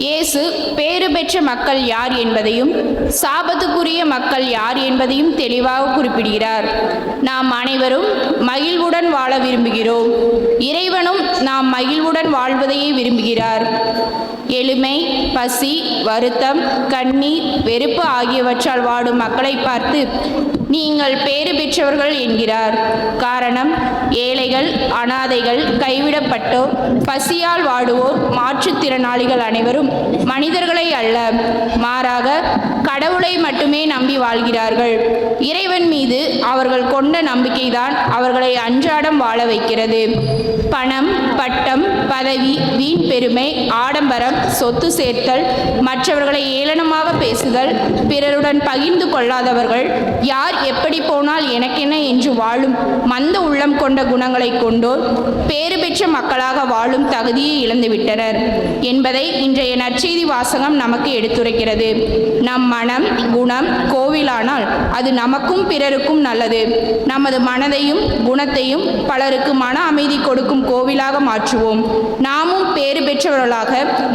இயேசு பேறு பெற்ற மக்கள் யார் என்பதையும் சாபத்துக்குரிய மக்கள் யார் என்பதையும் தெளிவாக குறிப்பிடுகிறார். நாம் அனைவரும் மகிழ்வுடன் வாழ விரும்புகிறோம். இறைவனும் நாம் மகிழ்வுடன் வாழ்வதையே விரும்புகிறார். எளிமை, பசி, வருத்தம், கண்ணீர், வெறுப்பு ஆகியவற்றால் வாடும் மக்களை பார்த்து நீங்கள் பேறு பெற்றவர்கள் என்கிறார். காரணம், ஏழைகள், அனாதைகள், கைவிடப்பட்டோர், பசியால் வாடுவோர், மாற்றுத்திறனாளிகள் அனைவரும் மனிதர்களை அல்ல, மாறாக கடவுளை மட்டுமே நம்பி வாழ்கிறார்கள். இறைவன் மீது அவர்கள் கொண்ட நம்பிக்கைதான் அவர்களை அன்றாடம் வாழ வைக்கிறது. பணம், பட்டம், பதவி, வீண் பெருமை, ஆடம்பரம், சொத்து சேர்த்தல், மற்றவர்களை ஏளனமாக பேசுதல், பிறருடன் பகிர்ந்து கொள்ளாதவர்கள், யார் எப்படி போனால் எனக்கென்ன என்று வாழும் மந்த உள்ளம் கொண்ட குணங்களை கொண்டோர் பேறு பெற்ற மக்களாக வாழும் தகுதியை இழந்துவிட்டனர் என்பதை இன்றைய நற்செய்தி வாசகம் நமக்கு எடுத்துரைக்கிறது. நம் மனம், குணம் கோவிலானால் அது நமக்கும் பிறருக்கும் நல்லது. நமது மனதையும் குணத்தையும் பலருக்கு மன அமைதி கொடுக்கும் கோவிலாக மாற்றுவோம். நாமும் பேறு பெற்றவர்களாக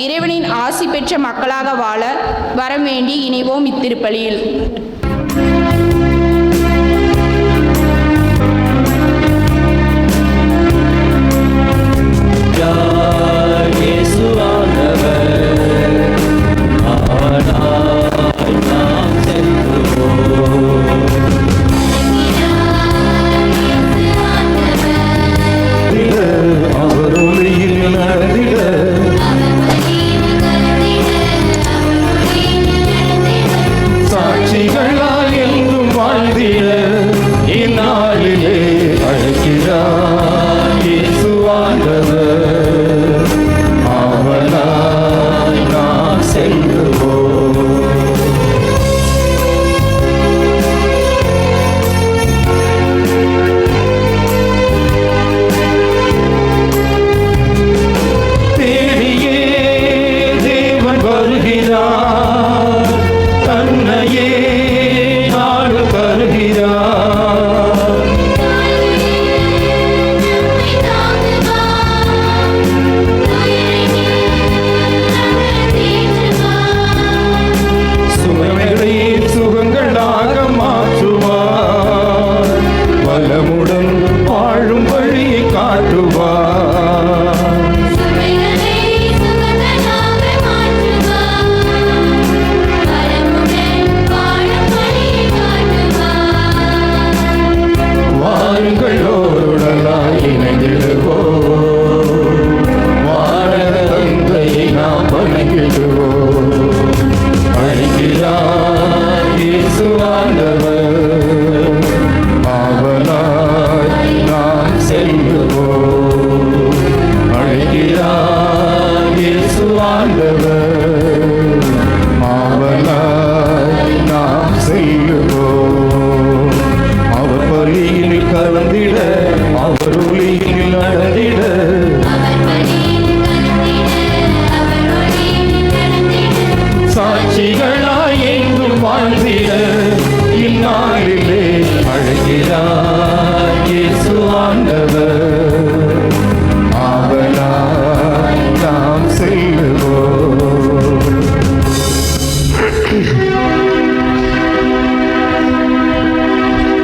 இறைவனின் ஆசி பெற்ற மக்களாக வாழ வரவேண்டி இணைவோம் இத்திருப்பலியில்.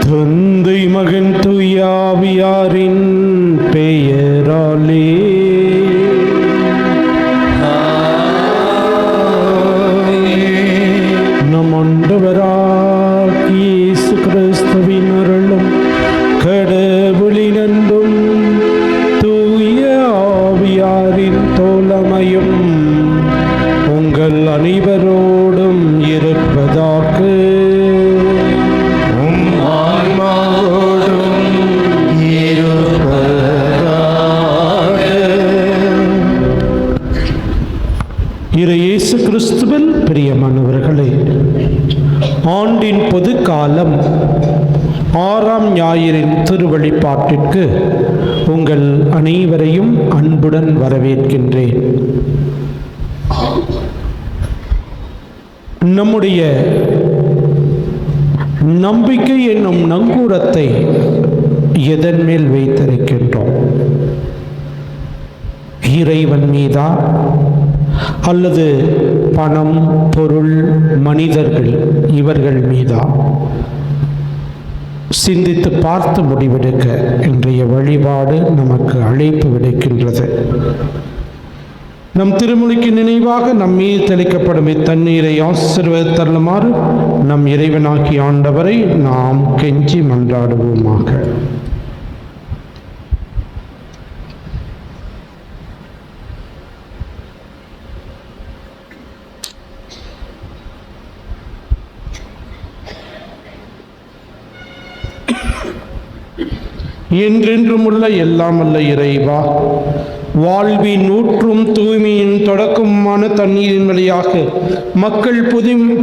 தந்தை, மகன், தூய ஆவியாரின் பெயராலே நம் ஆண்டவராகிய இயேசு கிறிஸ்துவின் அருளும் கடவுளின் அன்பும் தூய ஆவியாரின் தோழமையும் உங்கள் அனைவரோடும் இருப்பதாக. இயேசு கிறிஸ்துவில் பிரியமானவர்களே, ஆண்டின் பொது காலம் 6ஆம் ஞாயிறின் திருவழிபாட்டிற்கு உங்கள் அனைவரையும் அன்புடன் வரவேற்கின்றேன். நம்முடைய நம்பிக்கை என்னும் நங்கூரத்தை எதன் மேல் வைத்திருக்கின்றோம்? இறைவன் மீதா அல்லது பணம், பொருள், மனிதர்கள் இவர்கள் மீதா? சிந்தித்து பார்த்து முடிவெடுக்க இன்றைய வழிபாடு நமக்கு அழைப்பு விடுக்கின்றது. நம் திருமொழிக்கு நினைவாக நம் மீது தெளிக்கப்படும் இத்தண்ணீரை ஆசீர்வதித்தருளுமாறு நம் இறைவனாகி ஆண்டவரை நாம் கெஞ்சி மன்றாடுவோமாக. என்றென்றும் உள்ள எல்லாம் அல்ல இறைவா, வாழ்வின் ஊற்றும் தூய்மையின் தொடக்கமான தண்ணீரின் வழியாக மக்கள்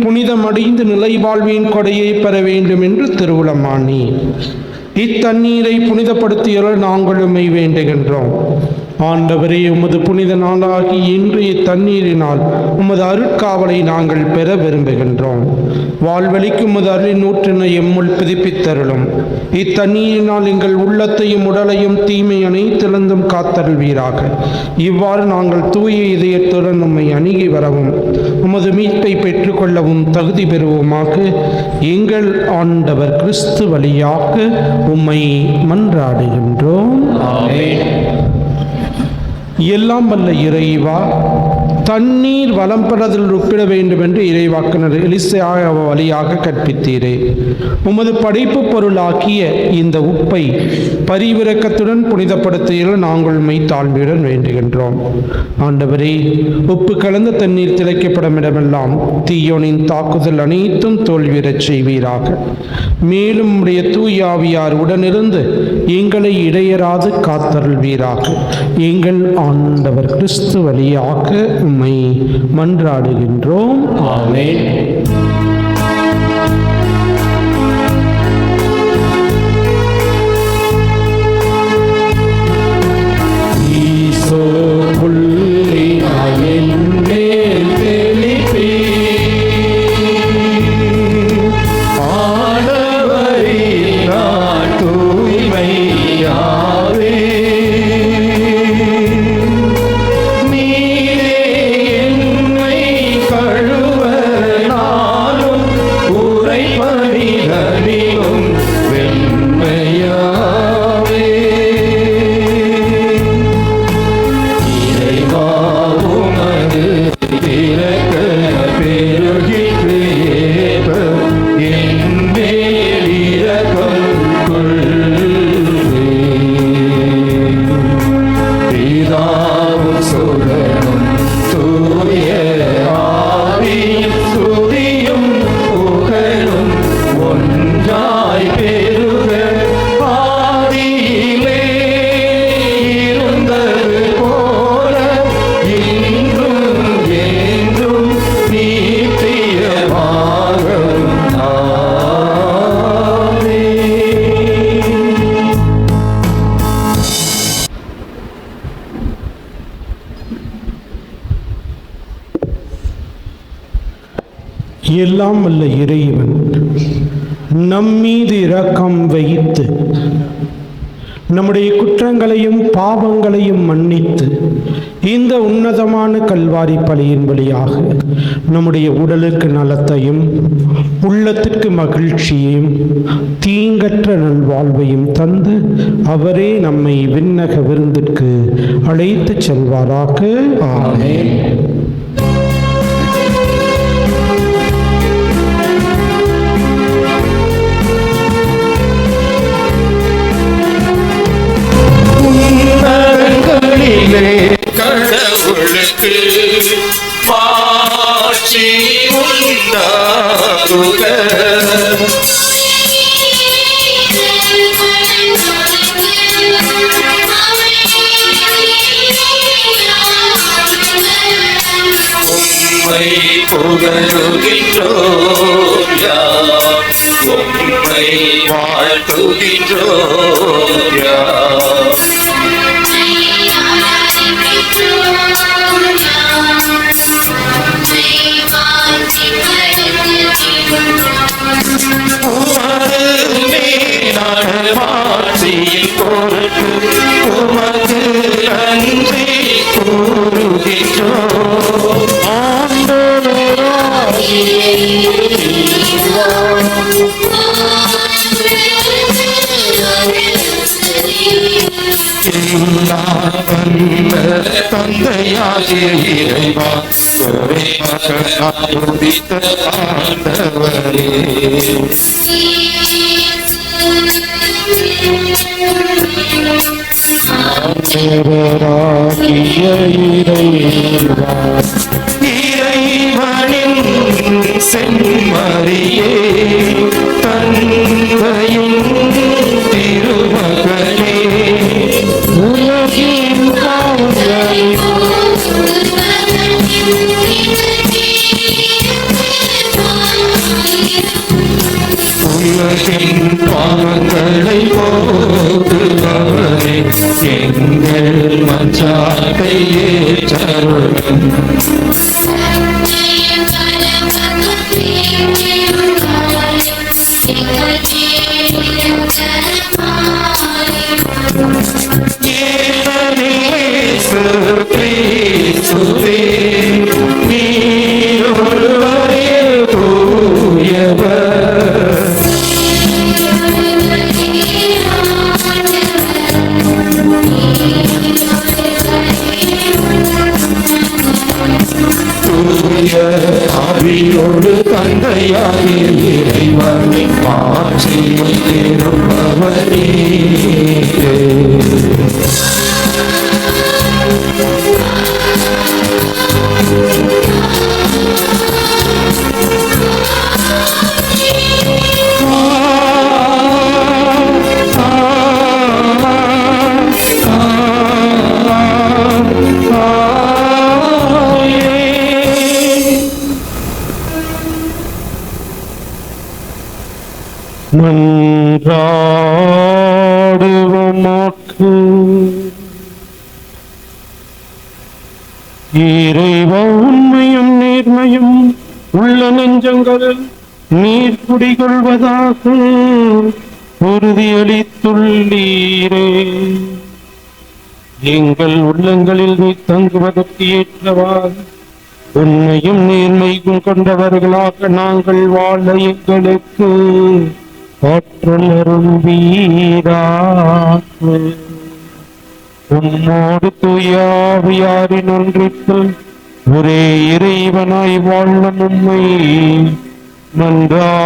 புனிதமடைந்து நிலை வாழ்வின் கொடையை பெற வேண்டும் என்று திருவுளமானி. இத்தண்ணீரை புனிதப்படுத்திய நாங்களுமை வேண்டுகின்றோம். ஆண்டவரே, உமது புனித நாளாகி இன்று இத்தண்ணீரினால் உமது அருட்காவலை நாங்கள் பெற விரும்புகின்றோம். வாழ்வழிக்கும் உமது அருளின் ஊற்றினை எம்முள் புதுப்பித்தருளும். இத்தண்ணீரினால் எங்கள் உள்ளத்தையும் உடலையும் தீமை அனைத்திலிருந்தும் காத்தருள்வீராக. இவ்வாறு நாங்கள் தூய இதயத்துடன் உம்மை அணுகி வரவும் உமது மீட்பை பெற்றுக்கொள்ளவும் தகுதி பெறுவோமாக. எங்கள் ஆண்டவர் கிறிஸ்து வழியாக உம்மை மன்றாடுகின்றோம். ஆமென். எல்லாம் வல்ல இறைவா, தண்ணீர் வளம் பெறதில் ஒப்பிட வேண்டும் என்று இறைவாக்கினர் எலிசா வழியாக கற்பித்தீரே. உமது படைப்பு பொருளாக்கிய இந்த உப்பை பரிவிரக்கத்துடன் புனிதப்படுத்திய நாங்கள் தாழ்மையுடன் வேண்டுகின்றோம். ஆண்டவரே, உப்பு கலந்த தண்ணீர் திளைக்கப்படும் இடமெல்லாம் தீயோனின் தாக்குதல் அனைத்தும் தோல்வியறச் செய்வீராக. மேலும் உடைய தூயாவியார் உடனிருந்து எங்களை இடையராது காத்தருள்வீராக. எங்கள் ஆண்டவர் கிறிஸ்து வழியாக உம்மை மன்றாடுகின்றோம். ஆமென். ஈசோ புள்ளினாய் என்மேல் தெளிப்பீர். ஆண்டவரினால் தூய்மையாவே எல்லாம் வல்ல இறைவன் நம்மீது இரக்கம் வைத்து நம்முடைய குற்றங்களையும் பாவங்களையும் மன்னித்து இந்த உன்னதமான கல்வாரி பலியின் வழியாக நம்முடைய உடலுக்கு நலத்தையும் உள்ளத்திற்கு மகிழ்ச்சியையும் தீங்கற்ற நல்வாழ்வையும் தந்து அவரே நம்மை விண்ணக விருந்திற்கு அழைத்து செல்வாராக. ஆமென். கடவுளுக்கு மாட்சி உண்டாகுக. உம்மை புகழுகின்றோம் யாம், உம்மை வாழ்த்துகின்றோம் யாம். மாட்சியின் பொருட்டு உமக்கு நன்றி கூறுகின்றோம். வல்ல தந்தையாகிய இறைவா, ஒரே மகனாய் உதித்த ஆண்டவரே, ஆண்டவராகிய இறைவா, இறைவனின் செம்மறியே, தந்தையின் திருமகனே, உலகின் பாவங்களை உலகின் பாவங்களை போக்குபவரே, எங்கள் மன்றாட்டை ஏற்றருளும். இயேசு கிறிஸ்துவே, நீர் ஒருவரே தூயவர். தூய ஆவியோடு தந்தையாகிய இறைவனை மாற்றியை திருப்பவரே, மன்றாடுவோமாக. இறைவா, உண்மையும் நேர்மையும் உள்ள நெஞ்சங்களில் நீர் குடிகொள்வதாக உறுதியளித்துள்ளீரே. எங்கள் உள்ளங்களில் நீ தங்குவதற்கு ஏற்றவாறு உண்மையும் நேர்மையும் கொண்டவர்களாக நாங்கள் வாழ எங்களுக்கு ஆற்றல் அருள்வீராக. உம்மோடு தூய ஆவியாரின் ஒன்றிப்பில் ஒரே இறைவனாய் வாழ உம்மை மன்றாடுகின்றோம்.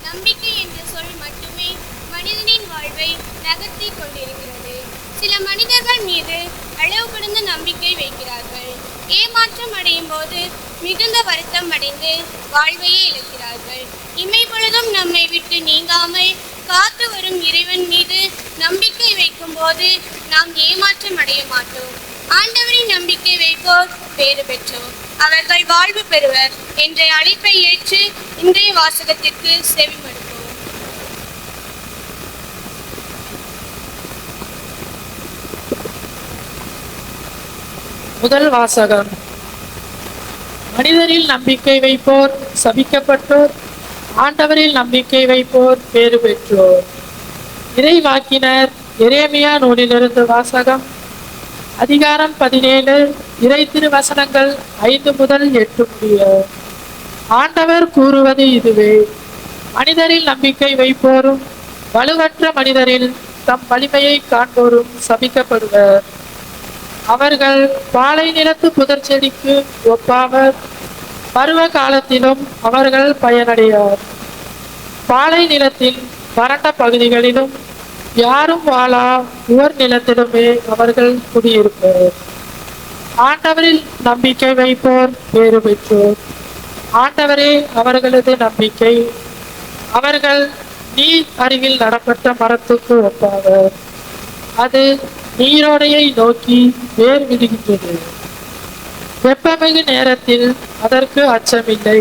நம்பிக்கை என்ற சொல் மட்டுமே மனிதனின் வாழ்வை நகர்த்திக் கொண்டிருக்கிறது. சில மனிதர்கள் மீது அளவு கடந்த நம்பிக்கை வைக்கிறார்கள். ஏமாற்றம் அடையும் போது மிகுந்த வருத்தம் அடைந்து வாழ்வையே இழக்கிறார்கள். இமைப்பொழுதும் நம்மை விட்டு நீங்காமல் காத்து வரும் இறைவன் மீது நம்பிக்கை வைக்கும் போது நாம் ஏமாற்றம் அடைய மாட்டோம். ஆண்டவரின் நம்பிக்கை வைப்போர் பேறு பெற்றோர், அவர்கள் வாழ்வு பெறுவர் என்ற அழைப்பை ஏற்று இன்றைய வாசகத்திற்கு செவிமடுப்போம். முதல் வாசகம். மனிதரில் நம்பிக்கை வைப்போர் சபிக்கப்பட்டோர், ஆண்டவரில் நம்பிக்கை வைப்போர் பேறு பெற்றோர். இறைவாக்கினர் எரேமியா நூலிலிருந்து வாசகம். அதிகாரம் 17, இறை திருவசனங்கள் 5 முதல் 8 முடிய. ஆண்டவர் கூறுவது இதுவே: மனிதரில் நம்பிக்கை வைப்போரும் வலுவற்ற மனிதரில் தம் வலிமையை காண்போரும் சபிக்கப்படுவர். அவர்கள் பாலை நிலத்து புதர் செடிக்கு ஒப்பாவர். பருவ காலத்திலும் அவர்கள் பயனடையார். பாலை நிலத்தில் வறண்ட பகுதிகளிலும் யாரும் வாழா உவர் நிலத்திலுமே அவர்கள் குடியிருப்பர். ஆண்டவரில் நம்பிக்கை வைப்போர் பேறு பெற்றோர். ஆண்டவரே அவர்களது நம்பிக்கை. அவர்கள் நீர் அருகில் நடப்பட்ட மரத்துக்கு ஒப்பாவர். அது நீரோடையை நோக்கி வேர் விடுகின்றது. வெப்பமிகு நேரத்தில் அதற்கு அச்சமில்லை.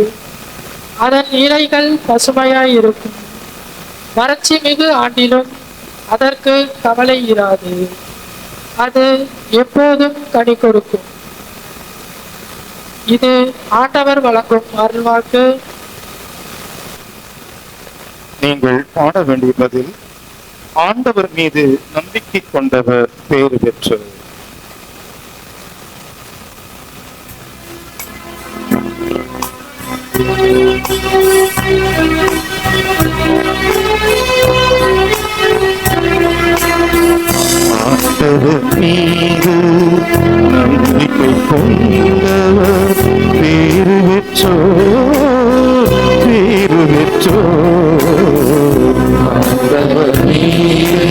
அதன் இலைகள் பசுமையாயிருக்கும். வறட்சி மிகு ஆண்டிலும் அதற்கு கவலை இராது. அது எப்போதும் கனி கொடுக்கும். இது ஆண்டவர் வழங்கும் அருள்வாக்கு. நீங்கள் பாட வேண்டிய பதில்: ஆண்டவர் மீது நம்பிக்கை கொண்டவர் பேறு பெற்றவர். ஆண்டவர் மீது நம்பிக்கை கொண்டவர் பேறு பெற்றோர், பேறு பெற்றோர். ஆண்டவர் மீது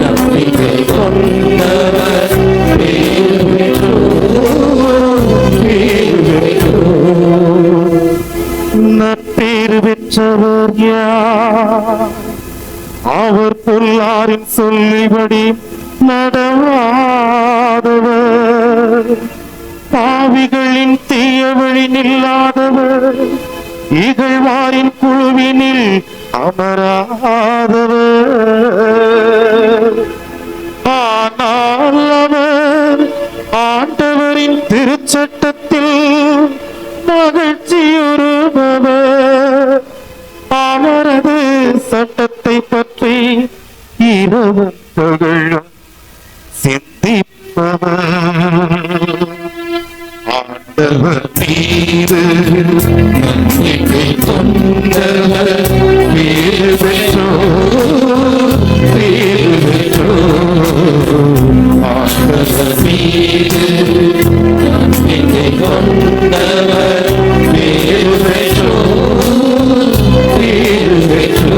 நம்பிக்கை கொண்டவர் பேறு பெற்றோர், பேறு பெற்றோர். நற்பேறு பெற்றவர் யார்? அவர் பொல்லாரின் சொல்லிபடி நடவாதவர், பாவிகளின் தீய வழி நில்லாதவர், இகழ்வாரின் குழுவினில் அமராதவர். ஆனால் அவர் ஆண்டவரின் திருச்சட்டத்தில் மகிழ்ச்சியுறுபவர், அவரது சட்டத்தை பற்றி இரவும் பகலும் சிந்திப்பவர். ஆண்டவர் மீது நம்பிக்கை கொண்டவர் பேறு பெற்றோர், பேறு பெற்றோர். ஆண்டவர் மீது நம்பிக்கை கொண்டவர் பேறு பெற்றோர், பேறு பெற்றோர்.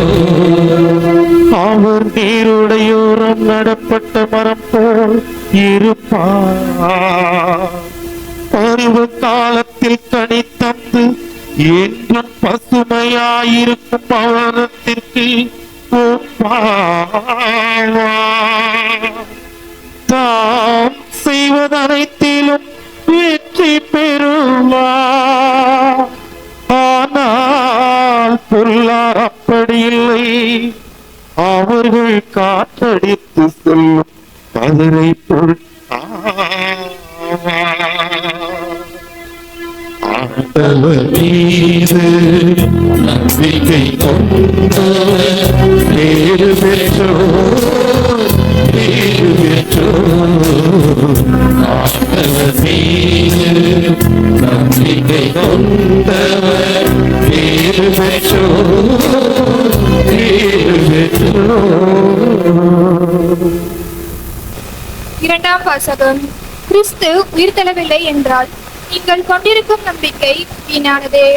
அவர் நீருடையோரம் நடப்பட்ட மரம் போல் இருப்பார், பருவ காலத்தில் கனி தந்து என்றும் பசுமையாயிருக்கும் பவனத்திற்கு ஒப்பாவார். தாம் செய்வதனைத்திலும் வெற்றி பெறுவார். ஆனால் பொல்லார் அப்படி இல்லை, அவர்கள் காற்றடித்து செல்லும் கதிரை பொருள். ஆண்டவர் மீது நம்பிக்கை கொண்டவர் பேறு பெற்றோர், பேறு பெற்றோர். ஆண்டவர் மீது நம்பிக்கை கொண்டவர் பேறு பெற்றோர், பேறு பெற்றோர். இரண்டாம் வாசகம். கிறிஸ்து உயிர்த்தெழவில்லை என்றால் நீங்கள் கொண்டிருக்கும் நம்பிக்கை வீணானதே.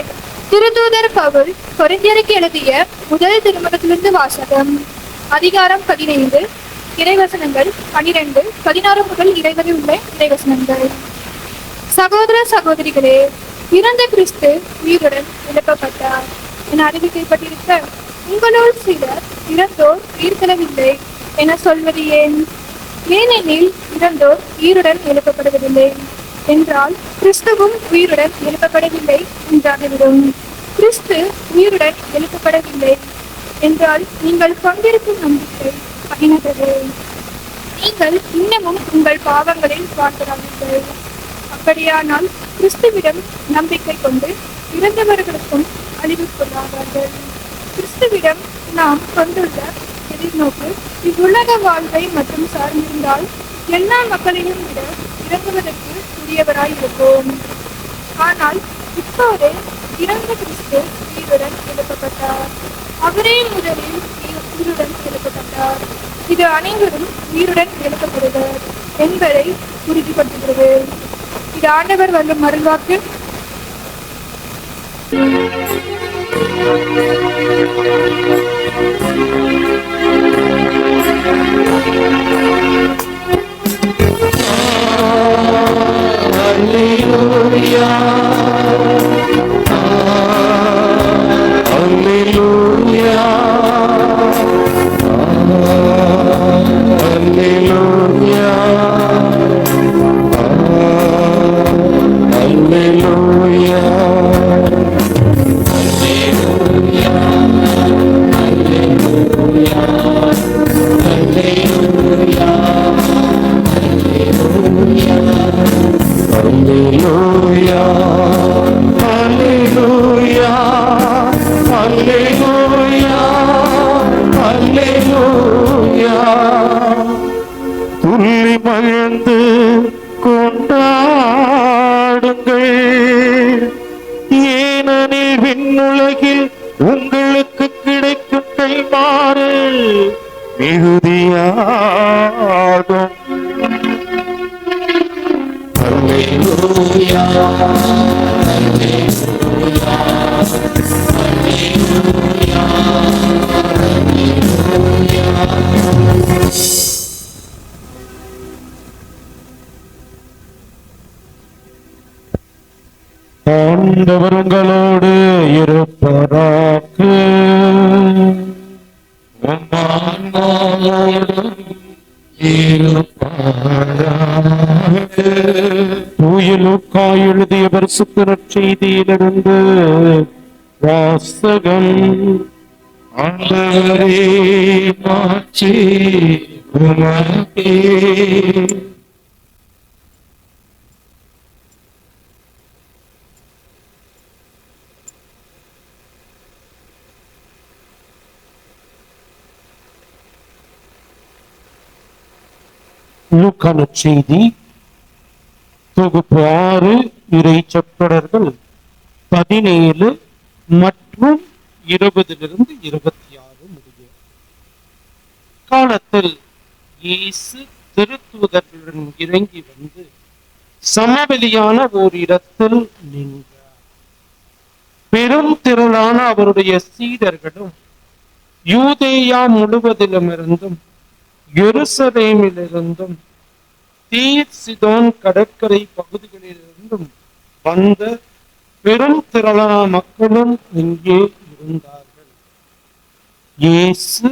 திருத்தூதர் பவுல் கொரிந்தியருக்கு எழுதிய முதல் திருமுகத்திலிருந்து வாசகம். அதிகாரம் 15, இறைவசனங்கள் 12, 16 முதல் 20 உள்ள இறைவசனங்கள். சகோதர சகோதரிகளே, இறந்த கிறிஸ்து உயிருடன் எழுப்பப்பட்டார் என அறிவிக்கப்பட்டிருக்க உங்களுள் சிலர் இறந்தோர் உயிர்த்தெழவில்லை என சொல்வது ஏன்? ஏனெனில் இறந்தோர் உயிருடன் எழுப்பப்படுவதில்லை என்றால் கிறிஸ்துவும் உயிருடன் எழுப்பப்படவில்லை என்றாகிவிடும். கிறிஸ்து உயிருடன் எழுப்பப்படவில்லை என்றால் நீங்கள் கொண்டிருக்கும் நம்பிக்கை பயனற்றது. நீங்கள் இன்னமும் உங்கள் பாவங்களில் வாழ்கிறார்கள். அப்படியானால் கிறிஸ்துவிடம் நம்பிக்கை கொண்டு இறந்தவர்களுக்கும் அழிவுக்குள்ளாவார்கள். கிறிஸ்துவிடம் நாம் கொண்டுள்ள எதிர்நோக்கு இவ்வுலக வாழ்வை மட்டும் சார்ந்திருந்தால் எல்லா மக்களையும் விட இறங்குவதற்கு உரியவராய் இருப்போம். ஆனால் இப்போதே இறந்த கிறிஸ்து உயிருடன் எழுப்பப்பட்டார். அவரே முதலில் உயிருடன் எழுப்பப்பட்டார். இது அனைவரும் உயிருடன் எழுப்பப்படுவர் என்பதை உறுதிப்படுத்துகிறது. இது ஆண்டவர் வல்லும் அருள்வாக்கு. Alleluia, Alleluia, Alleluia, Alleluia. Alleluia, Alleluia, Alleluia, Alleluia. துள்ளி மகிழ்ந்து கொண்டாடுங்கள், ஏனெனில் உறுதியாகும். Alleluia. ஆண்டவர் உங்களோடு இருப்பாராக. தூய லூக்கா எழுதிய பரிசுத்த நற்செய்தியிலிருந்து வாசகம். ஆண்டவரே மாட்சி உமக்கே. லூக்கா நற்செய்தி தொகுப்பு 6 இறை சொற்றொடர்கள் 17 மற்றும் 20 26 முடியும். காலத்தில் இயேசு திருத்தூதர்களுடன் இறங்கி வந்து சமவெளியான ஓர் இடத்தில் நின்றார். பெரும் திரளான அவருடைய சீடர்களும் யூதேயா முழுவதிலுமிருந்தும் எருசலேமிலிருந்தும் தீர் சிதோன் கடற்கரை பகுதிகளிலிருந்தும் வந்த பெரும் திரளான மக்களும் இங்கே இருந்தார்கள். இயேசு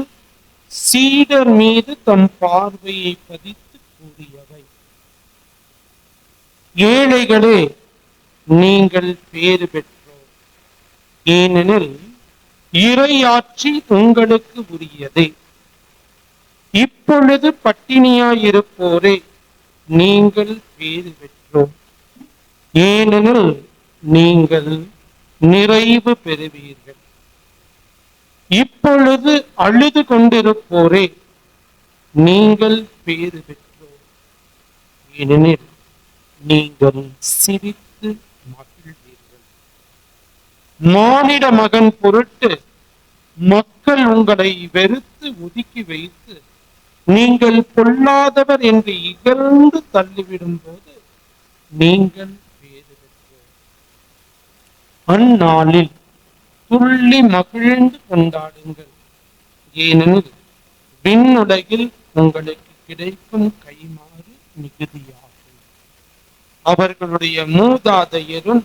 சீடர் மீது தம் பார்வையை பதித்து கூறியவை: ஏழைகளே, நீங்கள் பேறு பெற்றோர், ஏனெனில் இறையாட்சி உங்களுக்கு உரியதே. இப்பொழுது பட்டினியாயிருப்போரே, நீங்கள் பேறு பெற்றோர், ஏனெனில் நீங்கள் நிறைவு பெறுவீர்கள். இப்பொழுது அழுது கொண்டிருப்போரே, நீங்கள் பேறு பெற்றோர், ஏனெனில் நீங்கள் சிரித்து மகிழ்வீர்கள். மானிட மகன் பொருட்டு மக்கள் உங்களை வெறுத்து ஒதுக்கி வைத்து நீங்கள் பொல்லாதவர் என்று இகழ்ந்து தள்ளிவிடும் போது நீங்கள் பேறு பெற்றோர். அந்நாளில் துள்ளி மகிழ்ந்து கொண்டாடுங்கள், ஏனெனில் விண்ணுலகில் உங்களுக்கு கிடைக்கும் கைமாறு மிகுதியாகும். அவர்களுடைய மூதாதையரும்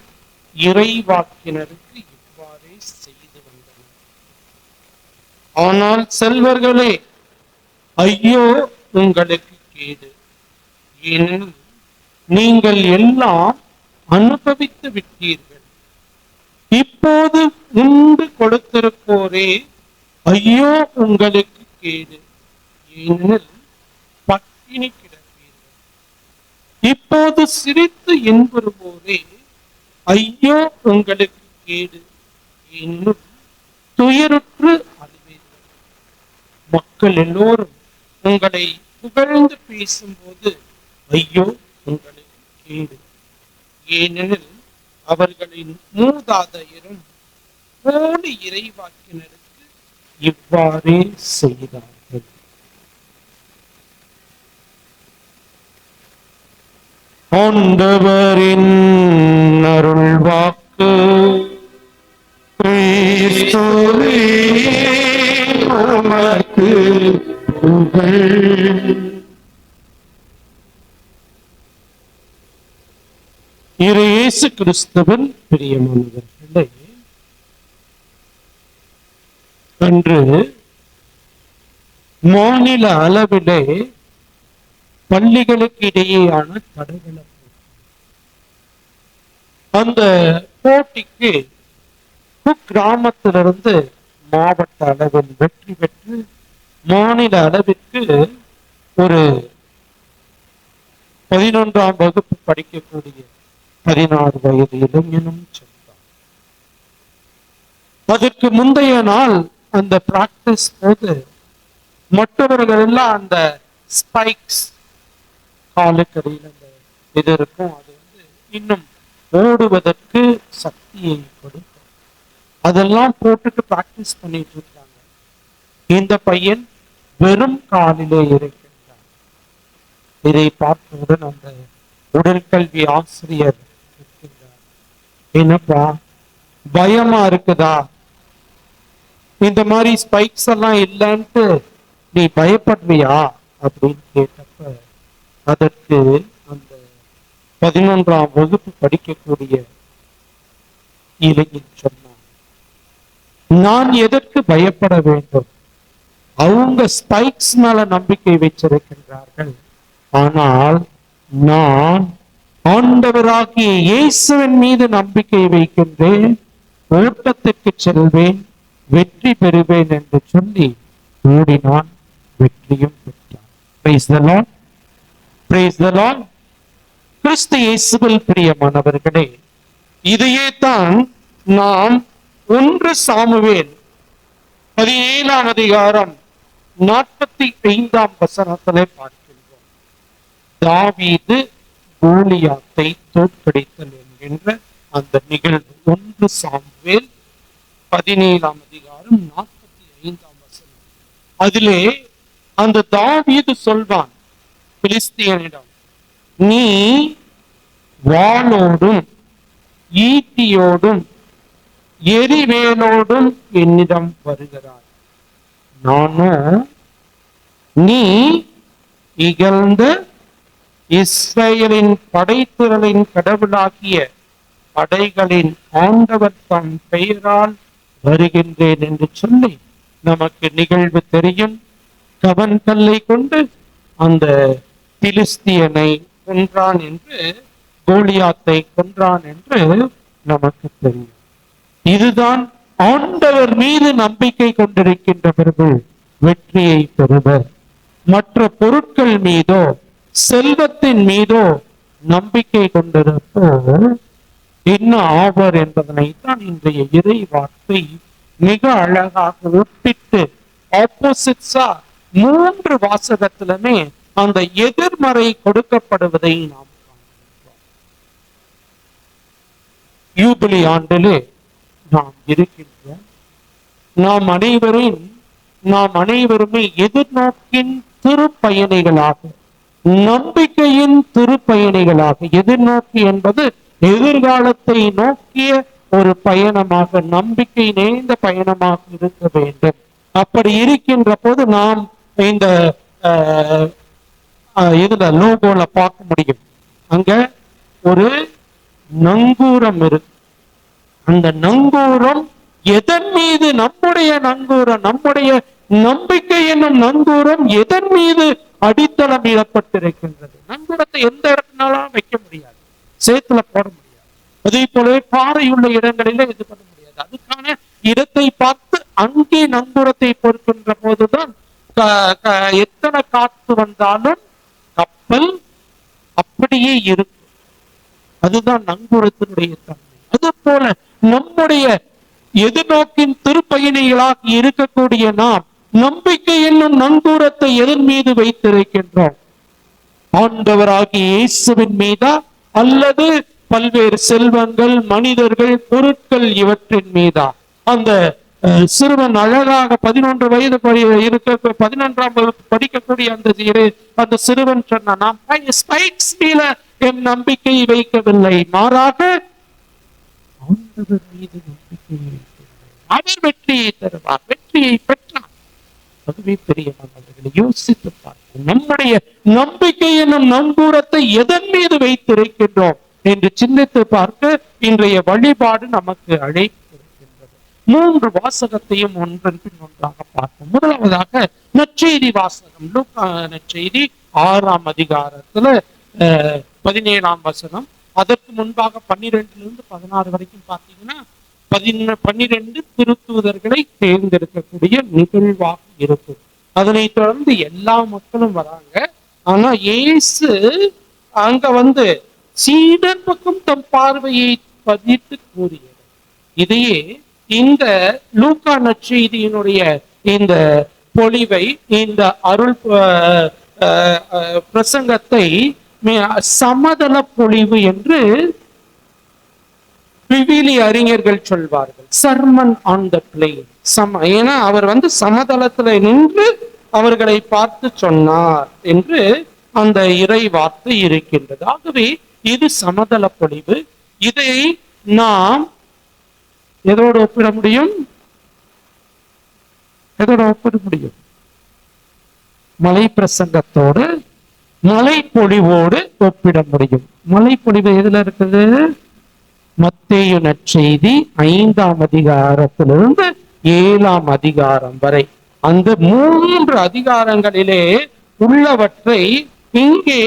இறைவாக்கினருக்கு இவ்வாறே செய்து வந்தனர். ஆனால் செல்வர்களே, ஐயோ உங்களுக்கு கேடு, ஏனெனில் நீங்கள் எல்லாம் அனுபவித்து விட்டீர்கள். இப்போது உண்டு கொடுத்திருப்போரே, ஐயோ உங்களுக்கு கேடு, ஏனெனில் பட்டினி கிடப்பீர்கள். இப்போது சிரித்து இன்புறுவோரே, ஐயோ உங்களுக்கு கேடு, ஏனெனில் துயருற்று அழுவீர்கள். மக்கள் எல்லோரும் உங்களை புகழ்ந்து பேசும்போது ஐயோ உங்களுக்கு கேடு, ஏனெனில் அவர்களின் மூதாதையரும் போலி இறைவாக்கினருக்கு இவ்வாறே செய்தார்கள். ஆண்டவரின் அருள்வாக்கு. கிறிஸ்துவே உமக்கு புகழ். இயேசு கிறிஸ்துவின் பிரியமானவர்களே, அன்று மாநில அளவிலே பள்ளிகளுக்கு இடையேயான தடகள போட்டி. அந்த போட்டிக்கு குக்கிராமத்திலிருந்து மாவட்ட அளவில் வெற்றி பெற்று மாநில அளவிற்கு ஒரு 11ஆம் வகுப்பு படிக்கக்கூடிய 16 வயது இளைஞனும் சென்றார். அதற்கு முந்தைய நாள் அந்த பிராக்டிஸ் போது மற்றவர்கள் எல்லாம் அந்த ஸ்பைக்ஸ் காலுக்கடியில் அந்த இது இருக்கும், அது இன்னும் ஓடுவதற்கு சக்தியை கொடுக்கும். அதெல்லாம் போட்டுட்டு பிராக்டிஸ் பண்ணிட்டு இருக்காங்க. இந்த பையன் வெறும் காலிலே இருக்கின்றார். இதை பார்த்தவுடன் அந்த உடற்கல்வி ஆசிரியர் இருக்கின்றார். என்னப்பா பயமா இருக்குதா? இந்த மாதிரி ஸ்பைக்ஸ் எல்லாம் இல்லைன்ட்டு நீ பயப்படுறியா அப்படின்னு கேட்டப்ப அதற்கு அந்த 11ஆம் வகுப்பு படிக்கக்கூடிய இளைஞன் சொன்னான், நான் எதற்கு பயப்பட வேண்டும்? அவங்க ஸ்பைக்ஸ் மேல நம்பிக்கை வச்சிருக்கின்றார்கள். ஆனால் நான் ஆண்டவராகிய இயேசுவின் மீது நம்பிக்கை வைக்கின்றேன், ஓட்டத்திற்கு செல்வேன், வெற்றி பெறுவேன் என்று சொல்லி ஓடினான், வெற்றியும் பெற்றான். Praise the Lord. Praise the Lord. கிறிஸ்து இயேசுவில் பிரியமானவர்களே, இதையே தான் நாம் 1 சாமுவேல் 17ஆம் அதிகாரம் 45ஆம் வசனத்திலே பார்க்கின்றோம். தாவீது கோலியாத்தை தோற்கடித்தல் என்கின்ற அந்த நிகழ்வு 1 சாமுவேல் 17ஆம் அதிகாரம் 45ஆம் வசனம். அதிலே அந்த தாவீது சொல்வான் பிலிஸ்தியனிடம், நீ வாளோடும் ஈட்டியோடும் எரிவேலோடும் என்னிடம் வருகிறாய், நானோ நீ இகழ்ந்த இஸ்ரவேலின் படைத்திரளின் கடவுளாகிய படைகளின் ஆண்டவர் தம் பெயரால் வருகின்றேன் என்று சொல்லி நமக்கு நிகழ்வு தெரியும். கவன்கல்லை கொண்டு அந்த பிலிஸ்தியனை கொன்றான் என்று, கோலியாத்தை கொன்றான் என்று நமக்கு தெரியும். இதுதான் ஆண்டவர் மீது நம்பிக்கை கொண்டிருக்கின்றவர்கள் வெற்றியை பெறுவர். மற்ற பொருட்கள் மீதோ செல்வத்தின் மீதோ நம்பிக்கை கொண்டிருப்போ என்ன ஆவர் என்பதனைத்தான் இன்றைய இறை வார்த்தை மிக அழகாக ஒப்பிட்டு ஆப்போசிட்ஸா 3 வாசகத்திலுமே அந்த எதிர்மறை கொடுக்கப்படுவதை நாம் காண்கிறோம். யூபிலி ஆண்டிலே நாம் இருக்கின்றோம். நாம் அனைவருமே எதிர்நோக்கின் திருப்பயணிகளாக, நம்பிக்கையின் திருப்பயணிகளாக, எதிர்நோக்கி என்பது எதிர்காலத்தை நோக்கிய ஒரு பயணமாக, நம்பிக்கை நிறைந்த பயணமாக இருக்க வேண்டும். அப்படி இருக்கின்ற போது நாம் இந்த இதுல லோகோல பார்க்க முடியும், அங்க ஒரு நங்கூரம் இருக்கு. அந்த நங்கூரம் எதன் மீது? நம்முடைய நங்கூரம், நம்முடைய நம்பிக்கை என்னும் நங்கூரம் எதன் மீது அடித்தளம் இடப்பட்டிருக்கின்றது? நங்கூரத்தை எந்த இடத்துனாலும் வைக்க முடியாது, சேத்துல போட முடியாது. அதே போலவே பாறையுள்ள இடங்களில இது பண்ண முடியாது. அதுக்கான இடத்தை பார்த்து அங்கே நங்கூரத்தை பொறுக்கின்ற போதுதான் எத்தனை காற்று வந்தாலும் கப்பல் அப்படியே இருக்கும். அதுதான் நங்கூரத்தினுடைய தன்மை. அது போல நம்முடைய எதிர்நோக்கின் திருப்பயணிகளாக இருக்கக்கூடிய நாம் நம்பிக்கை என்னும் நங்கூரத்தை எதன் மீது வைத்திருக்கின்றோம்? ஆண்டவராகிய இயேசுவின் மீதா அல்லது பல்வேறு செல்வங்கள், மனிதர்கள், பொருட்கள் இவற்றின் மீதா? அந்த சிறுவன் அழகாக 11 வயது 11ஆம் வகுப்பு படிக்கக்கூடிய அந்த சிறுவன் சொன்னான், நான் ஸ்பைக்ஸ் மீது என் நம்பிக்கை வைக்கவில்லை, மாறாக ஆண்டவர் மீது நம்பிக்கை வைக்கின்றேன், அவர் வெற்றியை தருவார், வெற்றியை பெற்றார். அதுவே பெரியவர்களை யோசித்து பார்ப்போம். நம்முடைய நம்பிக்கை என்னும் நங்கூரத்தை எதன் மீது வைத்திருக்கின்றோம் என்று சிந்தித்து பார்க்க இன்றைய வழிபாடு நமக்கு அழைத்திருக்கின்றது. 3 வாசகத்தையும் ஒன்றன் பின் ஒன்றாக பார்ப்போம். முதலாவதாக நற்செய்தி வாசகம், லூக்கா நற்செய்தி 6ஆம் அதிகாரத்துல 17ஆம் வசனம். அதற்கு முன்பாக 12 16 வரைக்கும் பார்த்தீங்கன்னா 12 திருத்தூதர்களை தேர்ந்தெடுக்கக்கூடிய நிகழ்வாக இருக்கும். அதனை தொடர்ந்து எல்லா மக்களும் வராங்க. ஆனா இயேசு அங்க சீடர் பக்கம் தம் பார்வையை பதித்து கூறியது. இதையே இந்த லூக்கா நற்செய்தியினுடைய இந்த பொழிவை, இந்த அருள் பிரசங்கத்தை சமதள பொழிவு என்று விவிலிய அறிஞர்கள் சொல்வார்கள். Sermon on the plane. ஏன்னா அவர் சமதளத்துல நின்று அவர்களை பார்த்து சொன்னார் என்று அந்த இறை வார்த்தை இருக்கின்றது. ஆகவே இது சமதள பொழிவு. இதை நாம் எதோடு ஒப்பிட முடியும்? எதோட ஒப்பிட முடியும்? மலை பிரசங்கத்தோடு, மலை பொழிவோடு ஒப்பிட முடியும். மலை பொழிவு எதுல இருக்குது? மத்தேயு நற்செய்தி 5ஆம் அதிகாரத்திலிருந்து 7ஆம் அதிகாரம் வரை, அந்த 3 அதிகாரங்களிலே உள்ளவற்றை இங்கே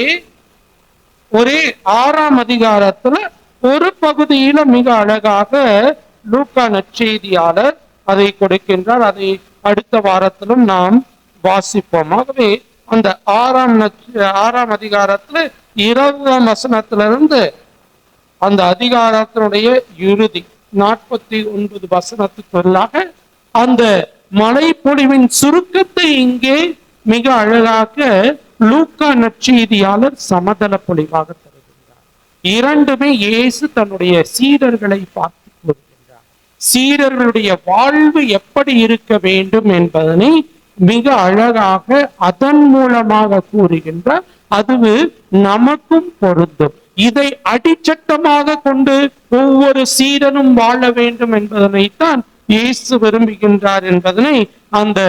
ஒரே 6ஆம் அதிகாரத்துல ஒரு பகுதியில மிக அழகாக லூக்கா நற்செய்தியாளர் அதை கொடுக்கின்றார். அதை அடுத்த வாரத்திலும் நாம் வாசிப்போம். ஆகவே அந்த 6ஆம் அதிகாரத்துல 20ஆம் வசனத்திலிருந்து அந்த அதிகாரத்தினுடைய இறுதி 49 வசனத்துக்குள்ளாக அந்த மலைப்பொழிவின் சுருக்கத்தை இங்கே மிக அழகாக லூக்கா நற்செய்தியாளர் சமதள பொழிவாக தருகின்றார். இரண்டுமே இயேசு தன்னுடைய சீடர்களை பார்த்து கூறுகின்றார். சீடர்களுடைய வாழ்வு எப்படி இருக்க வேண்டும் என்பதனை மிக அழகாக அதன் மூலமாக கூறுகின்றார். அது நமக்கும் பொருந்தும். இதை அடிச்சட்டமாக கொண்டு ஒவ்வொரு சீடனும் வாழ வேண்டும் என்பதனைத்தான் இயேசு விரும்புகின்றார் என்பதனை அந்த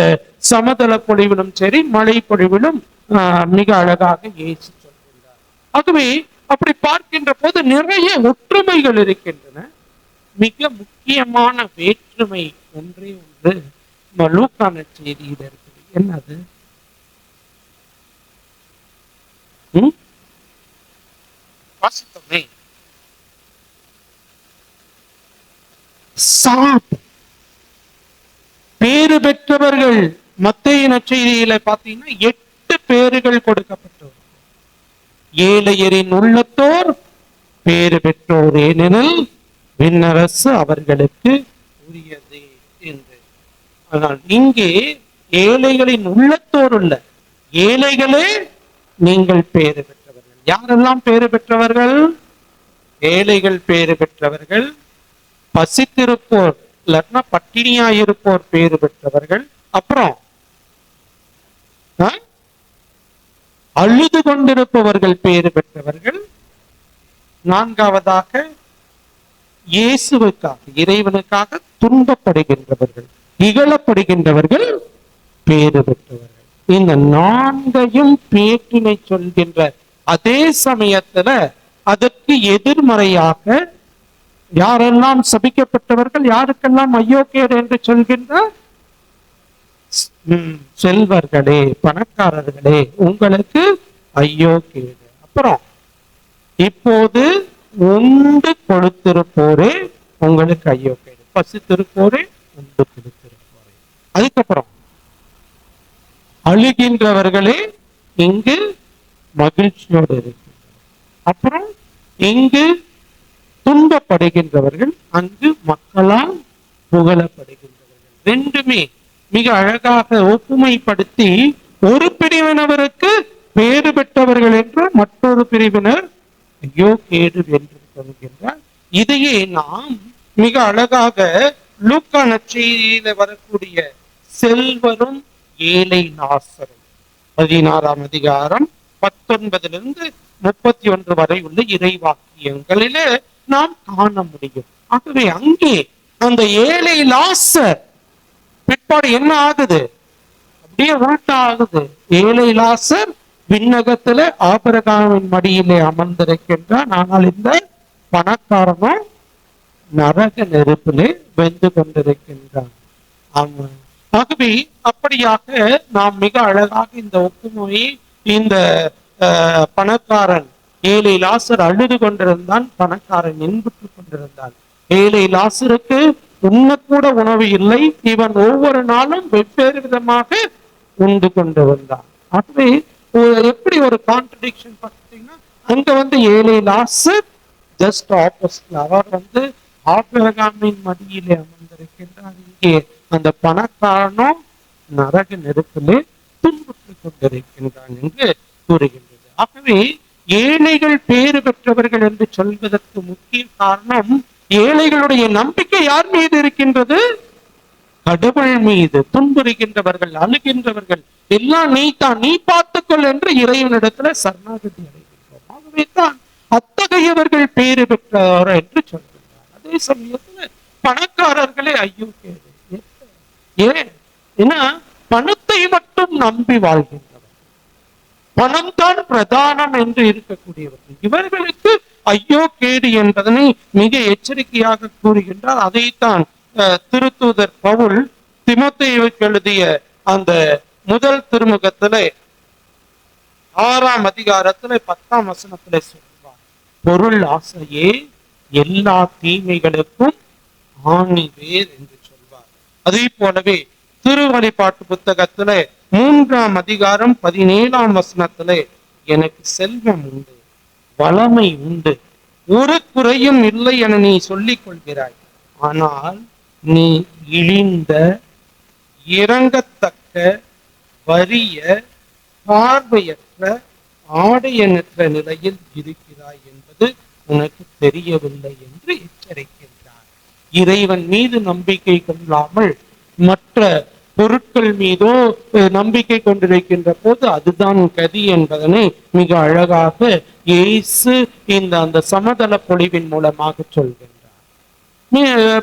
சமதள பொழிவிலும் சரி, மலை பொழிவிலும் மிக அழகாக இயேசு சொல்கின்றார். ஆகவே அப்படி பார்க்கின்ற போது நிறைய ஒற்றுமைகள் இருக்கின்றன. மிக முக்கியமான வேற்றுமை ஒன்றே ஒன்று லூக்கா நற்செய்தியில் இருக்குது. என்னது? வாசித்தோமே, சாப் பேறு பெற்றவர்கள். மத்தேயு நற்செய்தியில பாத்தீங்கன்னா 8 பேறுகள் கொடுக்கப்பட்டவர். ஏழையரின் உள்ளத்தோர் பேறு பெற்றோர், ஏனெனில் விண்ணரசு அவர்களுக்கு உரியது என்று. ஆனால் இங்கே ஏழைகளின் உள்ளத்தோர் உள்ள ஏழைகளே நீங்கள் பேறு பெற்றவர்கள். யாரெல்லாம் பேறு பெற்றவர்கள்? ஏழைகள் பேறு பெற்றவர்கள், பசித்திருப்போர் இல்லைன்னா பட்டினியாயிருப்போர் பேறு பெற்றவர்கள், அப்புறம் அழுது கொண்டிருப்பவர்கள் பேறு பெற்றவர்கள், 4வதாக இயேசுவுக்காக இறைவனுக்காக துன்பப்படுகின்றவர்கள், இகழப்படுகின்றவர்கள் பேறு பெற்றவர்கள். இந்த 4ஐயும் பேற்றினை சொல்கின்ற அதே சமயத்துல அதற்கு எதிர்மறையாக யாரெல்லாம் சபிக்கப்பட்டவர்கள், யாருக்கெல்லாம் ஐயோ கேடு என்று சொல்கின்ற செல்வர்களே, பணக்காரர்களே, உங்களுக்கு ஐயோ கேடு. அப்புறம் இப்போது உண்டு கொடுத்திருப்போரே உங்களுக்கு ஐயோ கேடு, பசித்திருப்போரே உண்டு கொடுத்திருப்போரே. அதுக்கப்புறம் அழுகின்றவர்களே இங்கு மகிழ்ச்சியோடு இருக்கின்றனர். அப்புறம் இங்கு துன்பப்படுகின்றவர்கள் அங்கு மக்களால் புகழப்படுகின்றவர்கள். ரெண்டுமே மிக அழகாக ஒப்புமைப்படுத்தி ஒரு பிரிவினருக்கு பேறு பெற்றவர்கள் என்று மற்றொரு பிரிவினர் ஐயோ கேடு என்று சொல்கின்றார். இதையே நாம் மிக அழகாக லூக்கா நற்செய்தியில வரக்கூடிய செல்வரும் ஏழை நாசரும் 16ஆம் அதிகாரம் 19 31 வரை உள்ள இறைவாக்கியங்களிலே நாம் காண முடியும். ஆகவே அங்கே அந்த ஏழை லாசர் பிற்பாடு என்ன ஆகுது? அப்படியே உள்டா ஆகுது. ஏழை லாசர் விண்ணகத்துல ஆபிரகாமின் மடியிலே அமர்ந்திருக்கின்றான். ஆனால் இந்த பணக்காரனும் நரக நெருப்பிலே வெந்து கொண்டிருக்கின்றான். ஆமா. ஆகவே அப்படியாக நாம் மிக அழகாக இந்த ஒப்புமையை, இந்த பணக்காரன் ஏழை லாசர் அழுது கொண்டிருந்தான், பணக்காரன் இன்புற்றுக் கொண்டிருந்தான். ஏழை லாசருக்கு உண்ணக்கூட உணவு இல்லை, இவன் ஒவ்வொரு நாளும் வெவ்வேறு விதமாக உண்டு கொண்டு வந்தான். ஆகவே எப்படி ஒரு கான்ட்ரடிக்ஷன் பார்த்தீங்கன்னா, அங்க ஏழை லாசர் ஜஸ்ட் ஆப்போசிட், அவர் ஆபிரகாமின் மடியிலே அமர்ந்திருக்கின்றார். இங்கே அந்த பணக்காரனும் நரக நெருப்பிலே துன்புற்றுக் கொண்டிருக்கின்றான் என்று கூறுகின்றது. ஆகவே ஏழைகள் பேறு பெற்றவர்கள் என்று சொல்வதற்கு முக்கிய காரணம், ஏழைகளுடைய நம்பிக்கை யார் மீது இருக்கின்றது? கடவுள் மீது துன்புறுகின்றவர்கள், அழுகின்றவர்கள் எல்லாம் நீ பார்த்துக்கொள் என்று இறைவனிடத்துல சரணாகதி அடைகின்றோம். ஆகவே தான் அத்தகையவர்கள் பேறு பெற்றவர் என்று சொல்கின்றார். அதே சமயத்துல பணக்காரர்களே ஐயோ கேடு. ஏன்? ஏன்னா பணத்தை மட்டும் நம்பி வாழ்கின்றவர், பணம் தான் பிரதானம் என்று இருக்கக்கூடியவர்கள், இவர்களுக்கு ஐயோ கேடு என்பதனை மிக எச்சரிக்கையாக கூறுகின்றார். அதைத்தான் திருத்தூதர் பவுல் தீமோத்தேயுவுக்கு எழுதிய அந்த முதல் திருமுகத்திலே 6ஆம் அதிகாரத்திலே 10ஆம் வசனத்திலே சொல்வார், பொருள் ஆசையே எல்லா தீமைகளுக்கும் ஆணி வேர் என்று சொல்வார். அதே போலவே திருவழிபாட்டு புத்தகத்திலே 3ஆம் அதிகாரம் 17ஆம் வசனத்திலே எனக்கு செல்வம் உண்டு, வளமை உண்டு, ஒரு குறையும் இல்லை என நீ சொல்லிக் கொள்கிறாய், ஆனால் நீ இழிந்த, இறங்கத்தக்க, வறிய, பார்வையற்ற, ஆடையற்ற நிலையில் இருக்கிறாய் என்பது உனக்கு தெரியவில்லை என்று எச்சரிக்கின்றார். இறைவன் மீது நம்பிக்கை கொள்ளாமல் மற்ற பொருட்கள் மீதோ நம்பிக்கை கொண்டிருக்கின்ற போது அதுதான் கதி என்பதனை மிக அழகாக இயேசு அந்த சமதள பொழிவின் மூலமாக சொல்கின்றார்.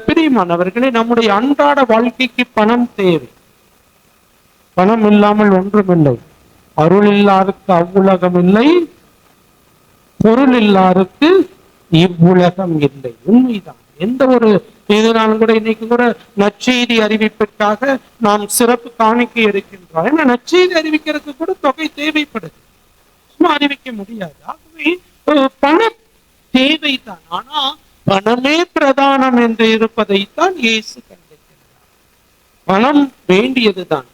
பிரியமானவர்களே, நம்முடைய அன்றாட வாழ்க்கைக்கு பணம் தேவை. பணம் இல்லாமல் ஒன்றுமில்லை. அருள் இல்லாருக்கு அவ்வுலகம் இல்லை, பொருள் இல்லாருக்கு இவ்வுலகம் இல்லை. உண்மைதான். எந்த ஒரு இதனால் கூட இன்னைக்கு கூட நற்செய்தி அறிவிப்பிற்காக நாம் சிறப்பு காணிக்கை எடுக்கின்றோம். ஏன்னா நற்செய்தி அறிவிக்கிறதுக்கு கூட தொகை தேவைப்படுது, சும்மா அறிவிக்க முடியாது. ஆகவே பண தேவைதான். ஆனா பணமே பிரதானம் என்று இருப்பதைத்தான் இயேசு கண்டிக்கின்றார். பணம் வேண்டியதுதான்,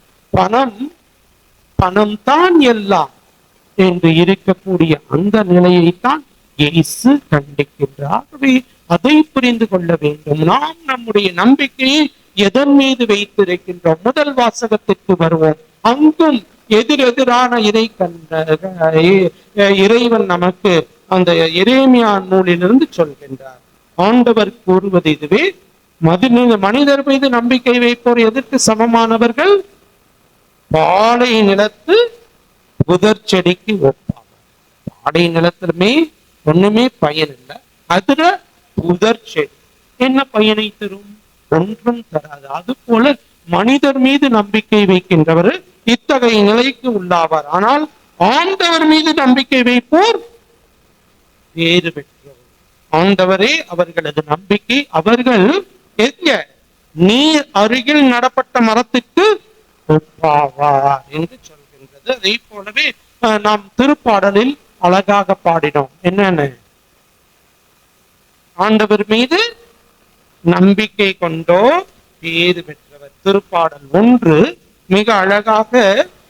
பணம் தான் எல்லாம் என்று இருக்கக்கூடிய அந்த நிலையைத்தான் இயேசு கண்டிக்கின்றார். ஆகவே அதை புரிந்து கொள்ள வேண்டும். நாம் நம்முடைய நம்பிக்கையை எதன் மீது வைத்திருக்கின்றோம்? முதல் வாசகத்திற்கு வருவோம். அங்கும் எதிரெதிரான இறைவன் நமக்கு அந்த எரேமியா நூலிலிருந்து சொல்கின்றார். ஆண்டவர் கூறுவது இதுவே, மனிதர் மீது நம்பிக்கை வைப்போர் எதற்கு சமமானவர்கள்? பாலை நிலத்து புதர் செடிக்கு ஒப்பாங்க. பாலை நிலத்திலுமே ஒண்ணுமே பயன் இல்லை, அதுல புதர் செடி என்ன பயனை தரும்? ஒன்றும் தராது. அது போல மனிதர் மீது நம்பிக்கை வைக்கின்றவர் இத்தகைய நிலைக்கு உள்ளாவார். ஆனால் ஆண்டவர் மீது நம்பிக்கை வைப்போர் வேறு பெற்றோர். ஆண்டவரே அவர்களது நம்பிக்கை. அவர்கள் நீர் அருகில் நடப்பட்ட மரத்துக்கு ஒப்பாவார் என்று சொல்கின்றது. அதே போலவே நாம் திருப்பாடலில் அழகாக பாடினோம். என்னன்னு? ஆண்டவர் மீது நம்பிக்கை கொண்டோ பேறு பெற்றவர். திருப்பாடல் 1 மிக அழகாக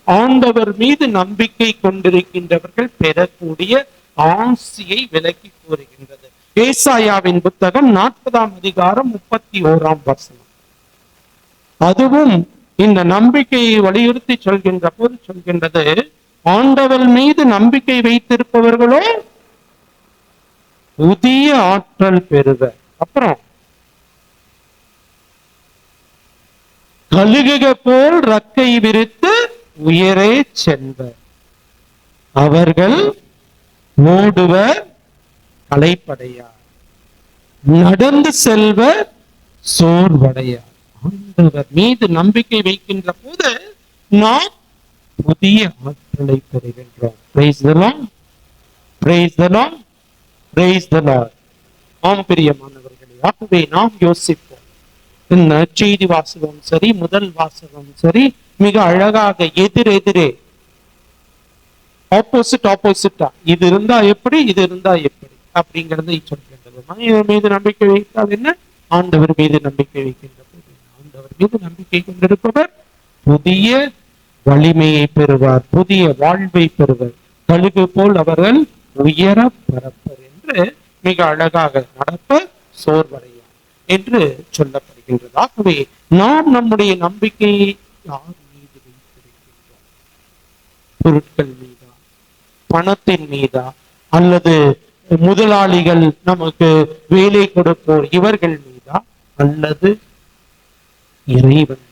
ஆண்டவர் மீது நம்பிக்கை கொண்டிருக்கின்றவர்கள் பெறக்கூடிய ஆசியை விளக்கி கூறுகின்றது. ஏசாயாவின் புத்தகம் 40ஆம் அதிகாரம் 31ஆம் வசனம். அதுவும் இந்த நம்பிக்கையை வலியுறுத்தி சொல்கின்ற போது சொல்கின்றது, ஆண்டவர் மீது நம்பிக்கை வைத்திருப்பவர்களோ புதிய ஆற்றல் பெறுவர். அப்புறம் கழுகுக போல் ரக்கை விரித்து உயரே செல்வர். அவர்கள் ஓடுவர் களைப்படையார், நடந்து செல்வர் சோர்வடையார். ஆண்டவர் மீது நம்பிக்கை வைக்கின்ற போது நாம் புதிய ஆற்றலை பெறுகின்றோம். Praise the Lord. Praise the Lord. Praise the Lord. ஆம் பிரியமானவர்களே, ஆகவே நாம் யோசிப்போம். இந்த செய்தி வாசகம் சரி, முதல் வாசகம் சரி, மிக அழகாக எதிரெதிரே ஆப்போசிட்டா இது இருந்தா எப்படி, இது இருந்தா எப்படி அப்படிங்கறத சொல்கின்றது. மனிதர் மீது நம்பிக்கை வைத்தால் என்ன? ஆண்டவர் மீது நம்பிக்கை வைக்கின்ற போது ஆண்டவர் மீது நம்பிக்கை கொண்டிருப்பவர் புதிய வலிமையை பெறுவார், புதிய வாழ்வை பெறுவர். கழுகு போல் அவர்கள் உயர பரப்பர் என்று மிக அழகாக நடப்ப சோர்வடையார் என்று சொல்லப்படுகின்றது. ஆகவே நாம் நம்முடைய நம்பிக்கையை யார் மீது வைத்திருக்கின்றோம்? பொருட்கள் மீதா, பணத்தின் மீதா, அல்லது முதலாளிகள் நமக்கு வேலை கொடுப்போர் இவர்கள் மீதா, அல்லது இறைவன்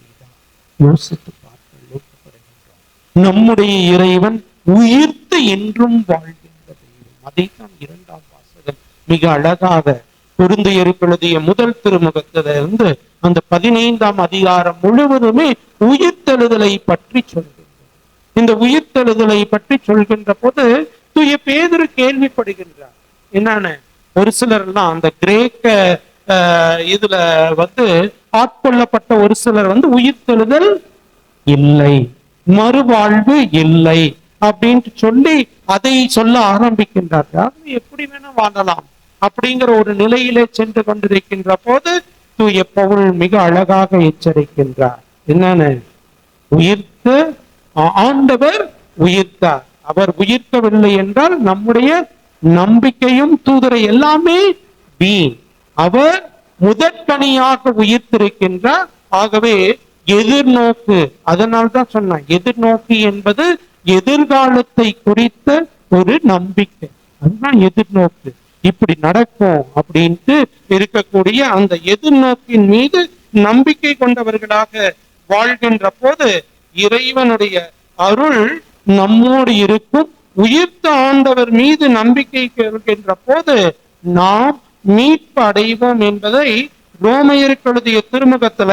யோசித்து பார்க்க அழைக்கப்படுகின்றோம். நம்முடைய இறைவன் உயிர்த்து என்றும் வாழ்கின்ற தெய்வம். அதைத்தான் 2ஆம் வாசகம் மிக அழகாக கொரிந்தியருக்கு எழுதிய முதல் திருமுகத்திலிருந்து அந்த 15ஆம் அதிகாரம் முழுவதுமே உயிர்த்தெழுதலை பற்றி சொல்கின்றது. இந்த உயிர்த்தெழுதலை பற்றி சொல்கின்ற போது தூய பேதுரு கேள்விப்படுகின்றார். என்னன்னு, ஒரு சிலர் எல்லாம் அந்த கிரேக்க இதுல ஆட்கொள்ளப்பட்ட ஒரு சிலர் உயிர்த்தெழுதல் இல்லை, மறுவாழ்வு இல்லை அப்படின்ட்டு சொல்லி அதை சொல்ல ஆரம்பிக்கின்றார்கள். எப்படி வேணா வாழலாம் அப்படிங்கிற ஒரு நிலையிலே சென்று கொண்டிருக்கின்ற போது தூய பவுல் மிக அழகாக எச்சரிக்கின்றார். என்னன்னு, உயிர்த்து ஆண்டவர் உயிர்த்தார். அவர் உயிர்க்கவில்லை என்றால் நம்முடைய நம்பிக்கையும் தூதரை எல்லாமே வீண். அவர் முதற்கனியாக உயிர்த்திருக்கின்றார். ஆகவே எதிர்நோக்கு, அதனால்தான் சொன்ன எதிர்நோக்கு என்பது எதிர்காலத்தை குறித்த ஒரு நம்பிக்கை. அதுதான் எதிர்நோக்கு. இப்படி நடக்கும் அப்படின்ட்டு இருக்கக்கூடிய அந்த எதிர்நோக்கின் மீது நம்பிக்கை கொண்டவர்களாக வாழ்கின்ற போது இறைவனுடைய அருள் நம்மோடு இருக்கும். உயிர்த்த ஆண்டவர் மீது நம்பிக்கை கொள்கின்ற போது நாம் மீட்பு அடைவோம் என்பதை ரோமையருக்கு எழுதிய திருமுகத்துல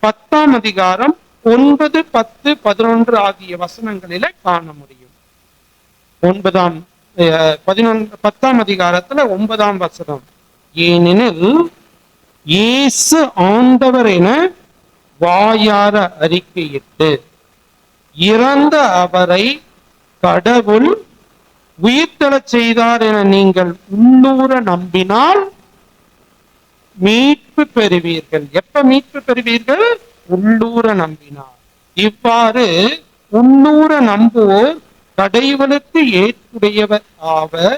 10ஆம் அதிகாரம் 9, 10, 11 ஆகிய வசனங்களில காண முடியும். 10ஆம் அதிகாரத்துல 9ஆம் வசனம், ஏனெனில் இயேசு ஆண்டவர் என வாயார அறிக்கையிட்டு இறந்த அவரை கடவுள் உயிர்த்தெழச் செய்தார் என நீங்கள் உள்ளூர நம்பினால் மீட்பு பெறுவீர்கள். எப்ப மீட்பு பெறுவீர்கள்? உள்ளூர நம்பினார். இவ்வாறு உள்ளூர நம்புவோர் கடவுளுக்கு ஏற்புடையவர் ஆவர்,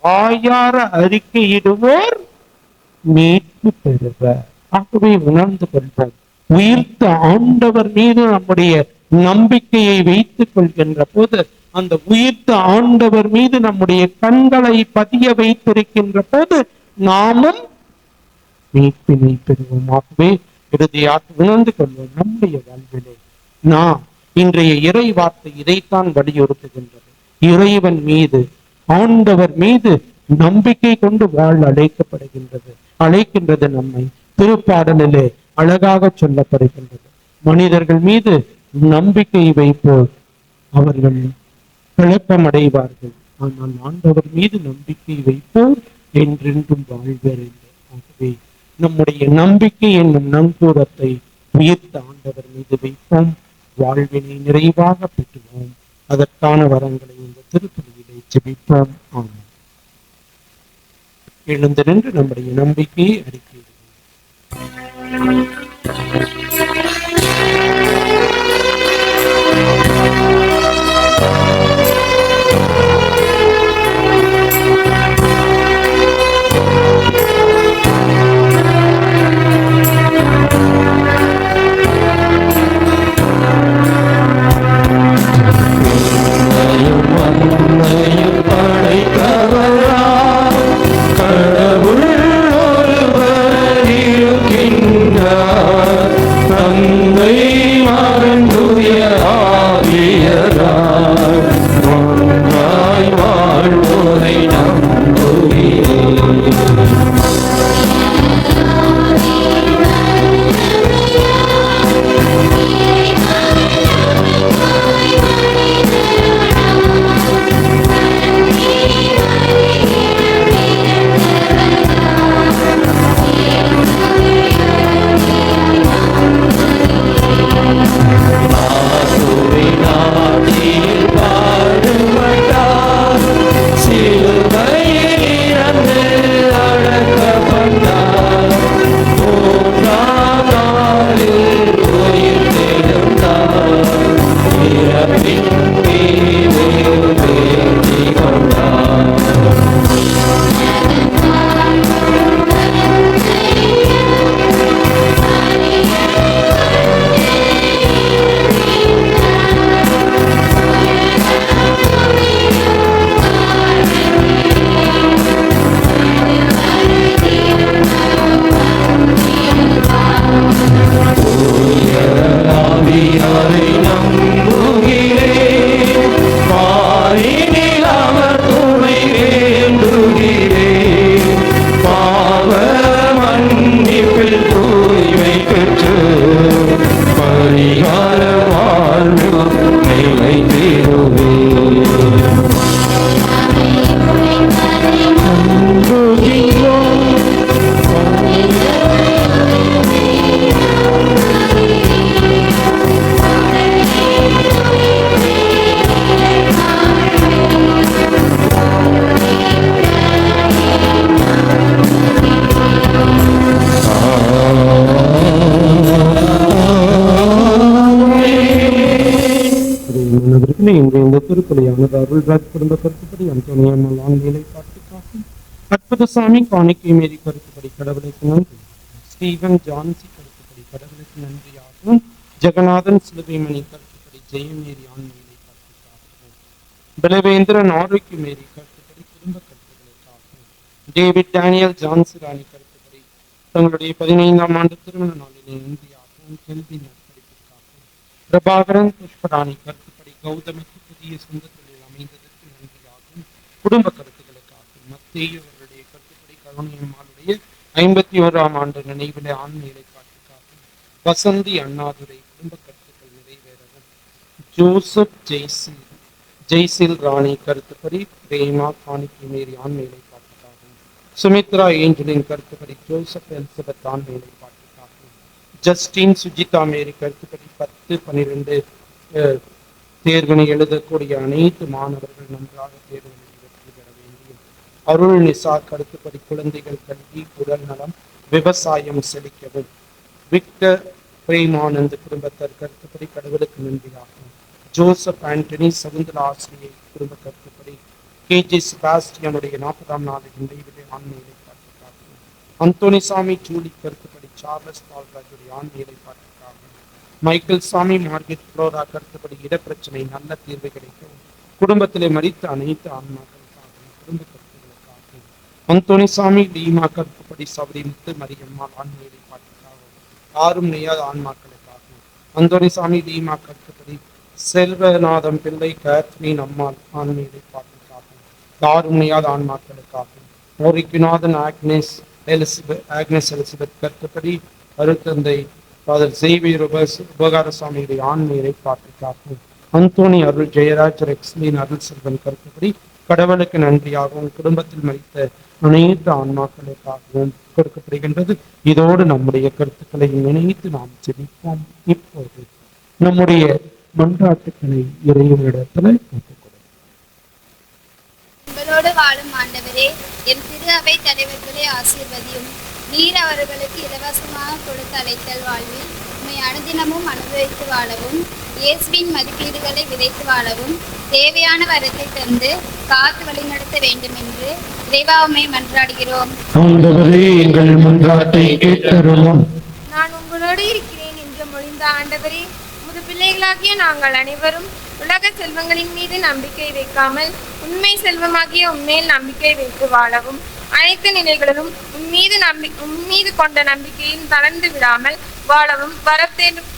வாயார அறிக்கையிடுவோர் மீட்பு பெறுவர். ஆகவே உணர்ந்து கொள்வோம், உயிர்த்த ஆண்டவர் மீது நம்முடைய நம்பிக்கையை வைத்துக் கொள்கின்ற போது, அந்த உயிர்த்த ஆண்டவர் மீது நம்முடைய கண்களை பதிய வைத்திருக்கின்ற போது நாமும் மீட்பினை பெறுவோம். ஆகவே இறுதியாக உணர்ந்து கொள்வோம், நம்முடைய வாழ்விலே நாம் இன்றைய இறை வார்த்தை இதைத்தான் வலியுறுத்துகின்றது. இறைவன் மீது, ஆண்டவர் மீது நம்பிக்கை கொண்டு வாழ அழைக்கின்றது நம்மை. திருப்பாடலிலே அழகாக சொல்லப்படுகின்றது, மனிதர்கள் மீது நம்பிக்கை வைப்போர் அவர்கள் குழப்பமடைவார்கள், ஆனால் ஆண்டவர் மீது நம்பிக்கை வைப்போர் என்றென்றும் வாழ்வர் என்று. ஆகவே நம்முடைய நம்பிக்கை என்னும் நங்கூரத்தை உயிர்த்த ஆண்டவர் மீது வைப்போம், வாழ்வினை நிறைவாக பெற்றுவோம். அதற்கான வரங்களை இந்த திருப்பலியிலே ஜெபிப்போம். ஆமாம். எழுந்து நின்று நம்முடைய நம்பிக்கையை அறிக்கையிடுவோம். கடவுள் ஒருவர் இருக்கின்றார். செல்வராஜ் குடும்ப கருத்துப்படி அந்தோனியம்மாள் ஆண்மையை பார்த்துக்காகும். அற்புதசாமி காணிக்கை மேரி கருத்துப்படி கடவுளுக்கு நன்றி. ஸ்டீவன் ஜான்சி கருத்துப்படி கடவுளுக்கு நன்றியாகவும். ஜெகநாதன் சிலுவைமணி கருத்துப்படி ஜெயமேரி ஆண்மையை பார்த்துக்காகும். பலவேந்திரன் ஆரோக்கியமேரி கருத்துப்படி குடும்ப கருத்துக்களுக்காகும். டேவிட் டேனியல் ஜான்சி ராணி கருத்துப்படி தங்களுடைய 15ஆம் ஆண்டு திருமண நாளிலே நன்றியாகவும் கல்வி நற்படிப்புக்காகும். பிரபாகரன் புஷ்பராணி கருத்துப்படி கௌதமிக்கு புதிய சொந்த தொழில் அமைந்ததற்கு நன்றியாகவும் குடும்ப கருத்துக்களுக்காகும். மத்தேயு அவருடைய கருத்துப்படி கருணையம்மாளுடைய 51ஆம் ஆண்டு நினைவிலே ஆண்மையை காட்டுக்காகும். வசந்தி அண்ணாதுரை குடும்ப கருத்துக்கள் நிறைவேறவும். ஜோசப் ஜெய்சில் ராணி கருத்துப்படி பிரேமா காணிக்கை மேரி ஆண்மையை காட்டுக்காகும். சுமித்ரா ஏஞ்சலின் கருத்துப்படி ஜோசப் எலிசபெத் ஆண்மையை காட்டுக்காகும். ஜஸ்டின் சுஜிதா மேரி கருத்துப்படி 10-12 தேர்வினை எழுதக்கூடிய அனைத்து மாணவர்கள் நன்றாக தேர்வினை வெற்றி பெற வேண்டும். அருள் நிசா கருத்துப்படி குழந்தைகள் கல்வி, உடல் நலம், விவசாயம் செழிக்கவும். விக்டர் பிரேமானந்த் குடும்பத்தார் கருத்துப்படி கடவுளுக்கு நன்றியாகும். ஜோசப் ஆண்டனி சகுந்தலா ஆசிரியை குடும்ப கருத்துப்படி KJ செபாஸ்டியனுடைய 40ஆம் நாள் நினைவிலே ஆண்மையை காட்டுக்காகும். அந்தோனிசாமி ஜூலி கருத்துப்படி சார்லஸ் பால்ராஜுடைய ஆண்மையை காட்டுக்காகும். மைக்கேல் சாமி மார்கெட் புளோரா கருத்துப்படி இடப்பிரச்சனை நல்ல தீர்வு கிடைக்கும். குடும்பத்திலே மரித்த அனைத்து ஆன்மாக்களுக்காகவும் குடும்ப கருத்துக்களுக்காகவும். அந்தோனிசாமி லீமா கருத்துப்படி சபரி முத்து மரியம்மாள் ஆண்மையை காட்டுக்காகும். யாரும் நெய்யாத ஆன்மாக்களுக்காகவும். அந்தோனிசாமி லீமா கருத்துப்படி செல்வநாதம் பிள்ளை கேத்ரின் அம்மாள் ஆண்மையை காட்டுக்காகும். யாரும் நெய்யாத ஆன்மாக்களுக்காகவும். மோரிக்குநாதன் ஆக்னஸ் எலிசபெத் கருத்துப்படி அருத்தந்தை ஃபாதர் சேவியர் உபகாரசாமியுடைய ஆண்மையை காட்டுக்காகும். அந்தோனி அருள் ஜெயராஜ் ரெக்ஸ்லின் அருள் செல்வன் கருத்துப்படி கடவுளுக்கு நன்றியாகவும் குடும்பத்தில் மரித்த அனைத்து ஆன்மாக்களுக்காகவும் கொடுக்கப்படுகின்றது. இதோடு நம்முடைய கருத்துக்களை நினைத்து நாம் ஜெபிப்போம். இப்போது நம்முடைய மன்றாட்டுக்களை இறைவனிடத்துல கேட்டுக்கொள்ளும். உங்களோடு வாழும் ஆண்டவரே, என் திரு அவை தலைவர்களை ஆசீர்வதியும். நீர் அவர்களுக்கு இலவசமாக கொடுத்த அழைத்தல் வாழ்வில் உண்மை அனுதினமும் அனுபவித்து வாழவும், இயேசுவின் மதிப்பீடுகளை விதைத்து வாழவும், தேவையான வரத்தை தந்து காத்து வழிநடத்த வேண்டும் என்று இறைவாவுமை மன்றாடுகிறோம். ஆண்டவரே, எங்கள் மன்றாட்டை கேட்டருளும். நான் உங்களோடு இருக்கிறேன் என்று மொழிந்த ஆண்டவரே, உமது பிள்ளைகளாகிய நாங்கள் அனைவரும் உலக செல்வங்களின் மீது நம்பிக்கை வைக்காமல் உண்மை செல்வமாகிய உண்மையில் நம்பிக்கை வைத்து வாழவும், அனைத்து நிலைகளிலும் உம்மீது கொண்ட நம்பிக்கையில் தளர்ந்து விடாமல் வாழவும் வரத்தேரும்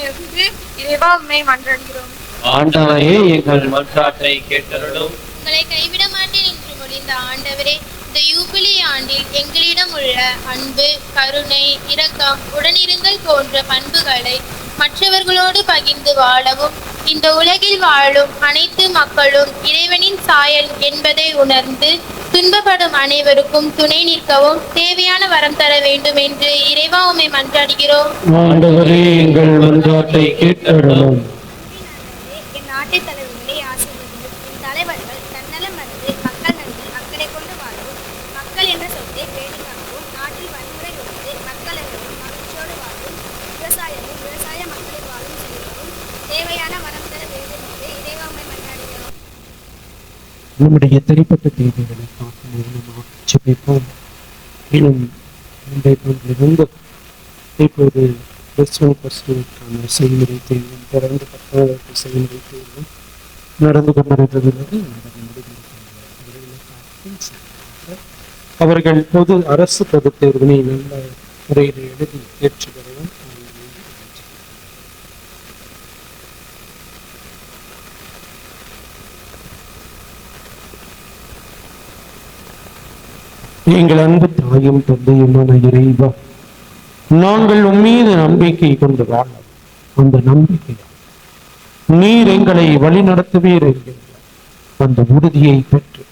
என்று இறைவா உம்மை மன்றாடுகிறோம். ஆண்டவரே, எங்கள் மன்றாட்டை கேட்டருளும். உங்களை கைவிட மாட்டேன் என்று மொழிந்த ஆண்டவரே, இந்த யூபிலி ஆண்டில் எங்களிடம் உள்ள அன்பு, கருணை, இரக்கம், உடனிருந்தல் போன்ற பண்புகளை மற்றவர்களோடு பகிர்ந்து வாழவும், இந்த உலகில் வாழும் அனைத்து மக்களும் இறைவனின் சாயல் என்பதை உணர்ந்து துன்பப்படும் அனைவருக்கும் துணை நிற்கவும் தேவையான வரம் தர வேண்டும் என்று இறைவா உம்மை மன்றாடுகிறோம். ஆண்டவரே, எங்கள் மன்றாட்டை கேட்டருளும். என் நாட்டை தலைவர்களை ஆசீர்வதியும். என் தலைவர்கள் தன்னலம் மறந்து மக்கள் நன்று அக்கறை கொண்டு வாழவும், மக்கள் என்ற சொத்தை பேணி காக்கவும், நாட்டில் வன்முறை ஒழித்து மக்கள் அனைவரும் மகிழ்ச்சியோடு வாழும், விவசாயமும் விவசாய மக்களை வாழும் செய்யவும் தேவையான வரம் தர வேண்டும் என்று இறைவா உம்மை மன்றாடுகிறோம். நம்முடைய தனிப்பட்ட தேவைகளுக்காக மௌனமாக ஜெபிப்போம். இன்னும் இப்போது +1+2க்கான செய்முறை தேர்வும் தொடர்ந்து 10வது செய்முறை தேர்வும் நடந்து கொண்டிருக்கிறது. அவர்கள் அரசு பொது தேர்வினை நல்ல முறையில் எழுதி தேர்ச்சி பெறவும் எங்கள் அன்பு தாயும் தந்தையுமான இறைவா, நாங்கள் உம்மீது நம்பிக்கை கொண்டு வாழ அந்த நம்பிக்கை நீர் எங்களை வழி நடத்துவீர் என்கின்ற அந்த உறுதியை பெற்று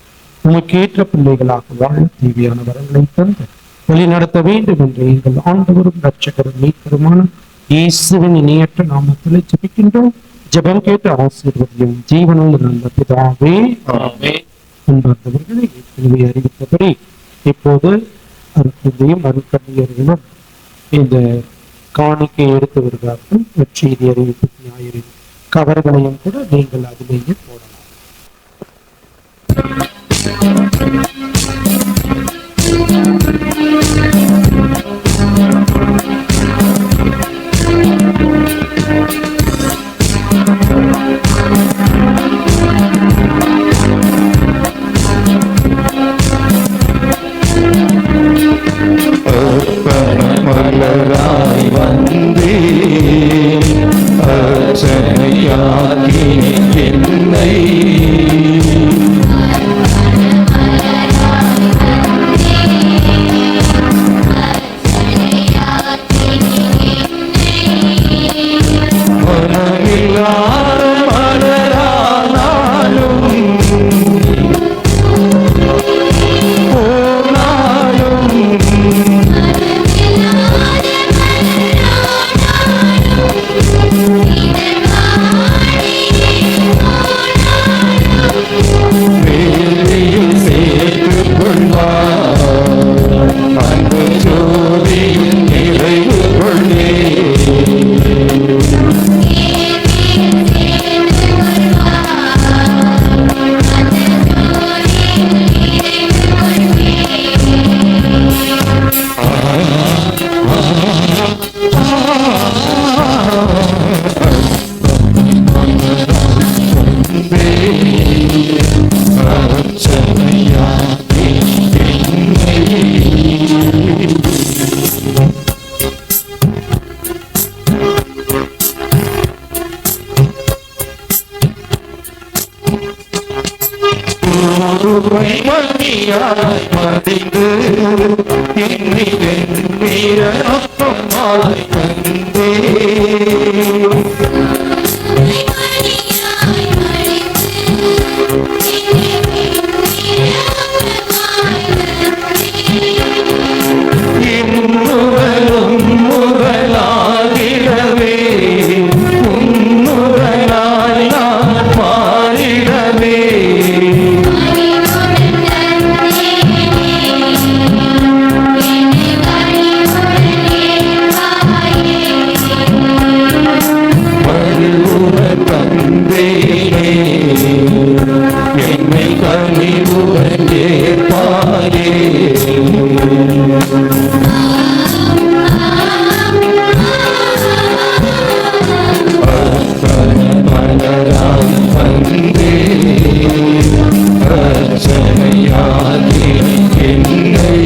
உமக்கேற்ற பிள்ளைகளாக வாழ தேவையான வரங்களை தந்து வழி நடத்த வேண்டும் என்று எங்கள் ஆண்டவரும் இரட்சகரும் மீட்பருமான இயேசுவின் இணையற்ற நாமத்திலே ஜெபிக்கின்றோம். ஜெபம் கேட்டு ஆசீர்வதியும் ஜீவனுள்ள நல்ல பிதாவே. அன்பார்ந்தவர்களை ஏற்கனவே அறிவித்தபடி இப்போது அருட்தந்தையும் அருட்கண்ணியர்களும் இந்த காணிக்கை எடுத்து வருகிறார்கள். நற்செய்தி அறிவிப்பு ஞாயிறின் கவர்களையும் கூட நீங்கள் அதிலேயே போடலாம். மணியாய் மதிந்து என்னை வெண்ணிற அப்பமாய் தந்தே இம்முதலும் முதலாகிடவே உம்முதலால் நான் மாறிடவே மறுவுடன் தந்தேனே என்னை கனிவுடன் ஏற்பாயே மலராய் வந்தே ரச்சனையாகி என்னை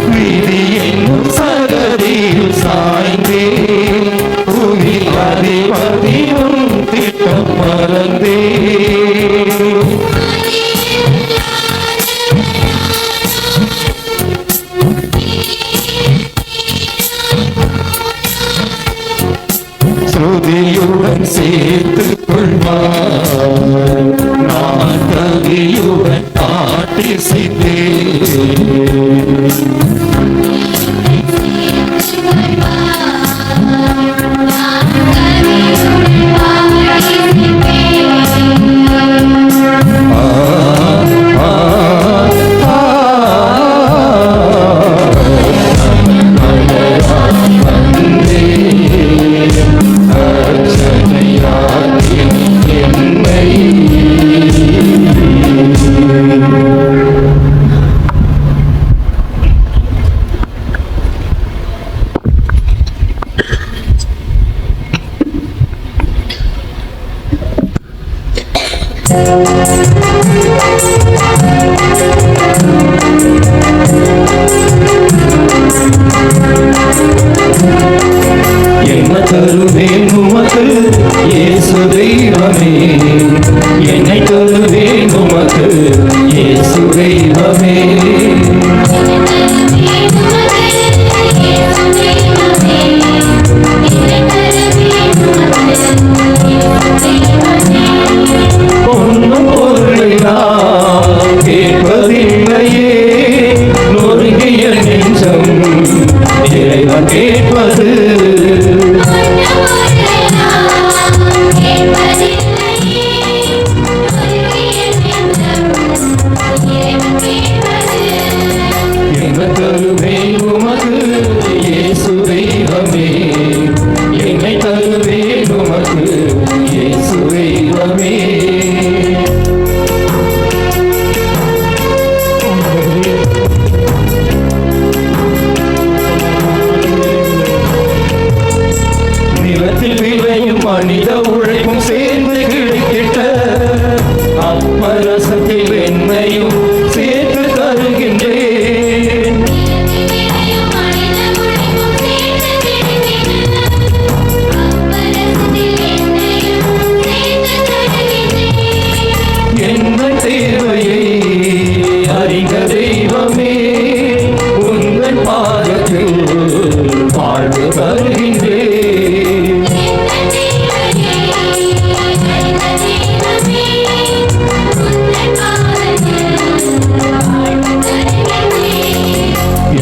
விதியென்னும் சகதியில் சாய்ந்தே புவி அதிபதியும் திட்டம் மறந்தே ஸ்ருதியுடன் சேர்த்துக் கொள்வார் நான் கவியுடன் பாட்டி என்ன தருவேன் உமக்கு இயேசு தெய்வமே என்னை தருவேன் உமக்கு இயேசு தெய்வமே பொன்னும் பொருளெல்லாம் கேட்பதில்லையே நொறுங்கிய நெஞ்சம் இறைவன் கேட்பது என்ன தருவேன் உமக்கு இயேசு தெய்வமே என்னை தருவேன் உமக்கு இயேசு தெய்வமே நிலத்தில் விளையும் மனித உழைப்பும் சேர்ந்து கிடைக்கிட்ட அப்பரசத்தில் வெண்மையும் சேர்த்து தருகின்றேன் என்ன தேவையை அறிக தெய்வமே உங்கள் பாதத்தில் வாழ்வு தருகின்றேன்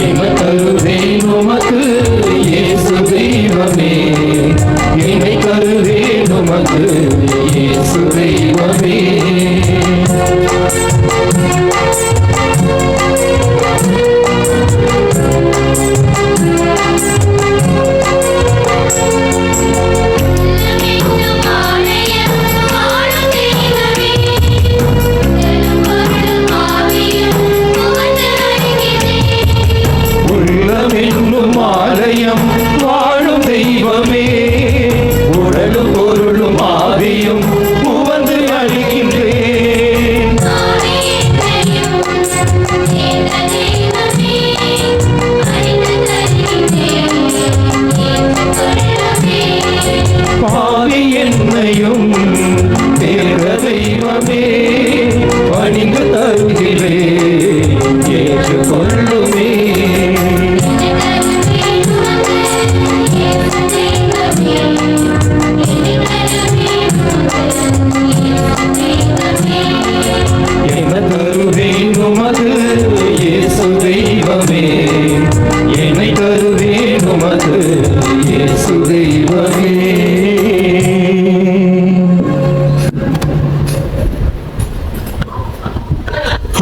என்ன தருவேன் உமக்கு இயேசு தெய்வமே என்னை தருவேன் உமக்கு இயேசு தெய்வமே உள்ளமென்னும் ஆலயம் எனக்கு இயேசு தெய்வமே.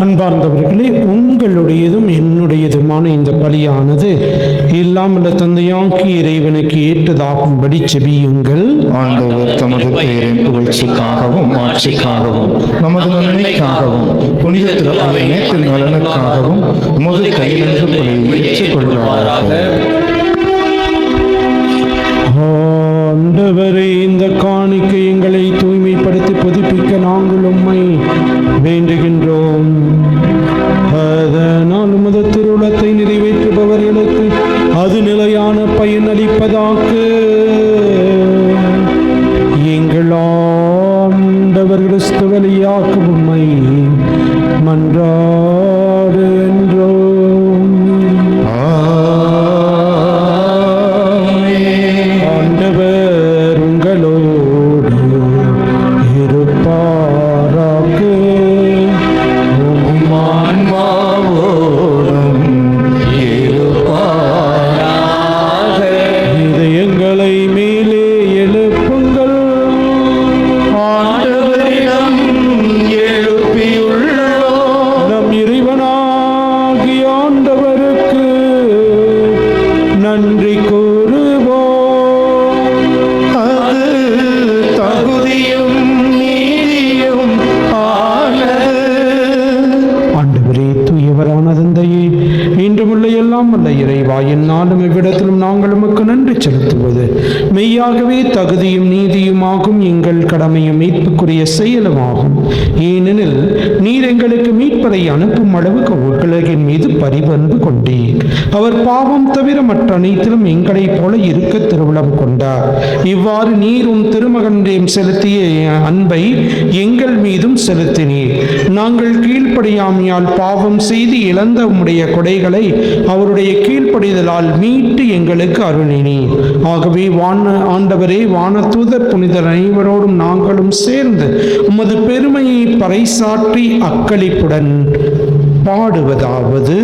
அன்பார்ந்தவர்களே, உங்களுடையதும் என்னுடையதுமான இந்த பலியானது இல்லாமல் தந்தையாக்கி இறைவனுக்கு ஏற்றதாகும்படி செபியுங்கள். ஆண்டவர் தமது பெயரின் புகழ்ச்சிக்காகவும் ஆட்சிக்காகவும் நமது நன்மைக்காகவும் புனித திருப்பலி நேற்றின் நலனுக்காகவும் உமது கையிலிருந்து பலியை ஏற்றுக்கொள்வாராக. ஆண்டவரே, இந்த காணிக்கை எங்களை தூய்மைப்படுத்தி புதுப்பிக்க நாங்கள் உம்மை வேண்டுகின்றோம். அதனால் உமது திருவுளத்தை நிறைவேற்றுபவர்களுக்கு அது நிலையான பயன் அளிப்பதாக எங்கள் ஆண்டவர் கிறிஸ்து வழியாக உம்மை மன்றாடுகின்றோம். ஆண்டவர் உங்களோடு இருப்பாராக. உம் ஆன்மாவோடும் இருப்பாராக. இதயங்களை மேலே எழுப்புங்கள். ஆண்டவரிடம் எழுப்பியுள்ளோம். நம் இறைவனாகிய ஆண்டவருக்கு நன்றி கூறுவோம். அது தகுதியும் நீதியும் ஆனது. ஆண்டவரே, தூயவரான தந்தையே, இன்றுமுள்ள எல்லாம் வல்ல இறைவா, எந்நாளும் இவ்விடத்திலும் நாங்கள் உமக்கு நன்றி செலுத்துவது மெய்யாகவே தகுதியும் நீதியுமாகும், எங்கள் கடமையும் மீட்புக்குரிய செயலுமாகும். ஏனெனில் நீர் எங்களுக்கு மீட்பரை அனுப்பும் அளவுக்கு உலகின் மீது பரிவன்பு கொண்டீர். அவர் பாவம் தவிர மற்ற அனைத்திலும் எங்களைப் போல இருக்க திருவுளம் கொண்டார். இவ்வாறு நீரும் திருமகன்றையும் செலுத்திய அன்பை எங்கள் மீதும் செலுத்தினீர். நாங்கள் கீழ்ப்படியாமையால் பாவம் செய்து இழந்த உம்முடைய கொடைகளை அவருடைய கீழ்ப்படிதலால் மீட்டு எங்களுக்கு அருளினீர். ஆகவே ஆண்டவரே, வானதூதர் புனிதர் அனைவரோடும் நாங்களும் சேர்ந்து உமது பெருமையை பறைசாற்றி அக்களிப்புடன் பாடுவதாவது: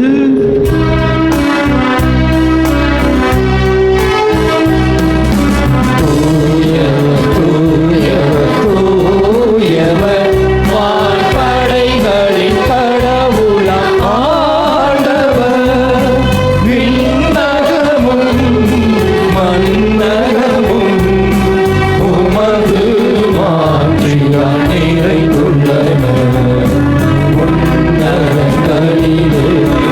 வான்படைகளின் கடவுளாம் ஆண்டவர், விண்ணகமும் மண்ணகமும் உமது மாட்சியால் நிறைந்துள்ளன. உன்னதங்களிலே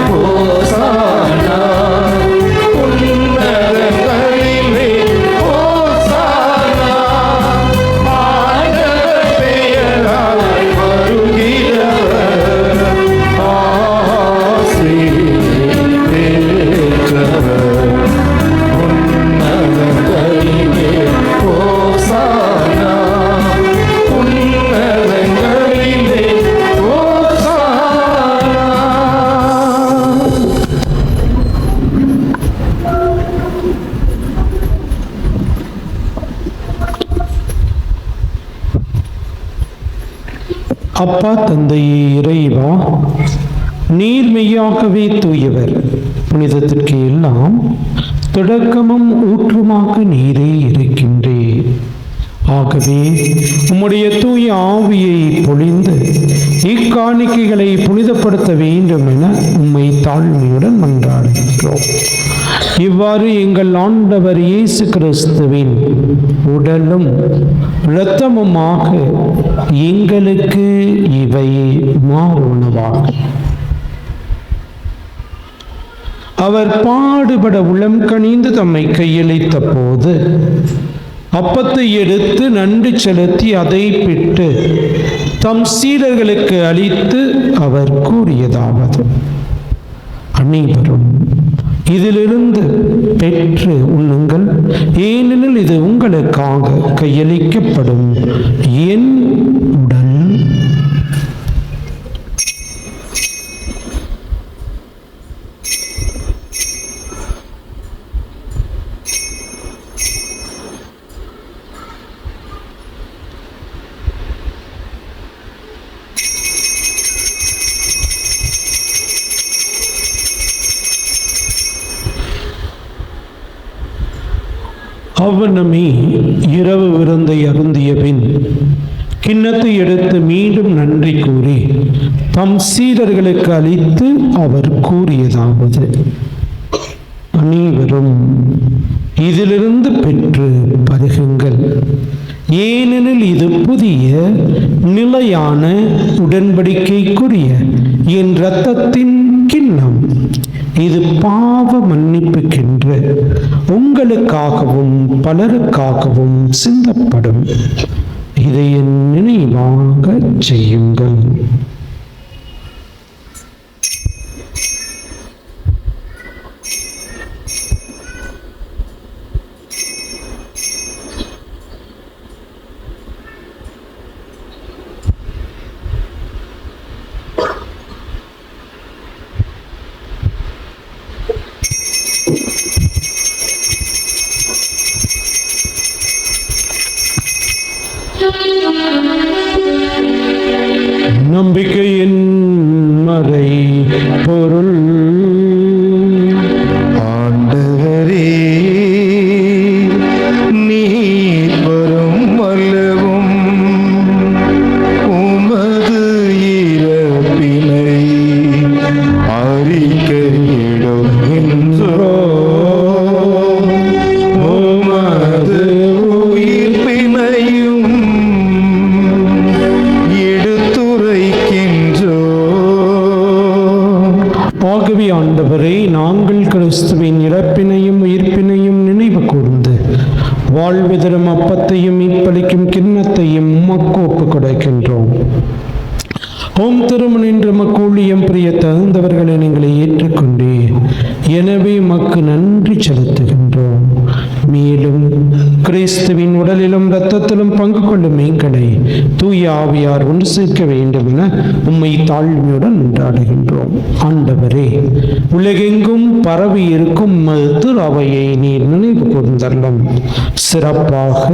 ஹோசானா, உன்னதங்களிலே ஹோசானா. ஆண்டவர் பெயரால் வருகிறவர், ஆசி பெற்றவர். உன்னதங்களிலே ஹோசானா, உன்னதங்களிலே ஹோசானா. அப்பா தந்தையே இறைவா, நீர் மெய்யாகவே தூயவர். புனிதத்திற்கு எல்லாம் தொடக்கமும் ஊற்றுமாக நீரே இருக்கின்றீர். ஆகவே உம்முடைய தூய ஆவியை பொழிந்து இக்காணிக்கைகளை புனிதப்படுத்த வேண்டும் என உம்மை தாழ்மையுடன் மன்றாடுகின்றோம். இவ்வாறு எங்கள் ஆண்டவர் இயேசு கிறிஸ்துவின் உடலும் இரத்தமுமாக எங்களுக்கு இவை மாறுணவாகும். அவர் பாடுபட உளம் கனிந்து தம்மை கையளித்த போது அப்பத்தை எடுத்து நன்றி செலுத்தி அதை பிட்டு தம் சீடர்களுக்கு அளித்து அவர் கூறியதாவது: அனைவரும் இதிலிருந்து பெற்று உண்ணுங்கள், ஏனெனில் இது உங்களுக்காக கையளிக்கப்படும் என் உடல். அவ்வண்ணமே இரவு விருந்தை அருந்திய பின் கிண்ணத்தை எடுத்து மீண்டும் நன்றி கூறி தம் சீடர்களுக்கு அளித்து அவர் கூறியதாவது: அனைவரும் இதிலிருந்து பெற்று பருகுங்கள், ஏனெனில் இது புதிய நிலையான உடன்படிக்கைக்குரிய என் இரத்தத்தின் கிண்ணம். இது பாவ மன்னிப்புக்கென்று உங்களுக்காகவும் பலருக்காகவும் சிந்தப்படும். இதை என் நினைவாக செய்யுங்கள். நம்பிக்கையின் மறை பொருள். ஆண்டவரே, நீர் வரும் அல்லவும் உமது இறப்பினை அறிக்கையிடுகின்றோ, உமது உயிர்ப்பினையும் ஆகவே ஆண்டவரே, நாங்கள் கிறிஸ்துவின் இறப்பினையும் உயிர்ப்பினையும் நினைவு கூர்ந்து வாழ்வு தரும் அப்பத்தையும் மீட்பளிக்கும் கிண்ணத்தையும் உமக்கு ஒப்புக் கொடுக்கின்றோம். ஓம் திருமண் என்று மக்கு ஊழியம் புரிய தகுந்தவர்களை நீங்களை ஏற்றுக்கொண்டே, எனவே மக்கு நன்றி செலுத்துகின்றோம். மேலும் கிறிஸ்துவின் உடலிலும் இரத்தத்திலும் பங்கு கொள்ளும் எங்களை தூய ஆவியார் ஒன்று சேர்க்க வேண்டும் என உம்மை தாழ்மையுடன் கொண்டாடுகின்றோம். ஆண்டவரே, உலகெங்கும் பரவி இருக்கும் திரு அவையை நீர் நினைவு கூர்ந்தருளும். சிறப்பாக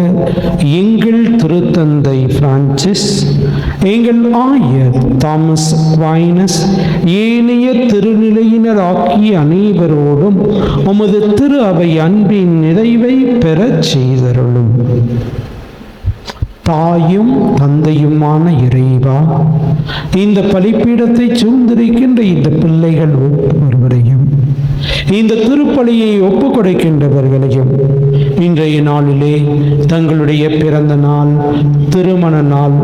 எங்கள் திருத்தந்தை பிரான்சிஸ், எங்கள் ஆயர் தாமஸ் அக்வைனஸ், ஏனைய திருநிலையினர் ஆகிய அனைவரோடும் உமது திரு அவை அன்பின் நிறைவை பெறச் செய்தருளும். தாயும் தந்தையுமான இறைவா, இந்த பலிப்பீடத்தை சூழ்ந்திருக்கின்ற இந்த பிள்ளைகள் ஒவ்வொருவரையும், இந்த திருப்பலியை ஒப்புக் கொடுக்கின்றவர்களையும் இன்றைய நாளிலே தங்களுடைய பிறந்த நாள், திருமண நாள்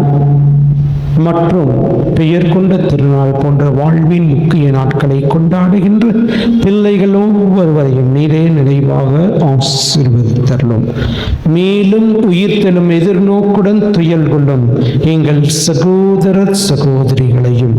மற்றும் பெயர் கொண்ட திருநாள் போன்ற வாழ்வின் முக்கிய நாட்களை கொண்டாடுகின்ற பிள்ளைகள் ஒவ்வொருவரையும் நீரே நிறைவாக ஆசீர்வதித்தருளும். மேலும் உயிர்த்தெழும் எதிர்நோக்குடன் துயல் கொள்ளும் எங்கள் சகோதர சகோதரிகளையும்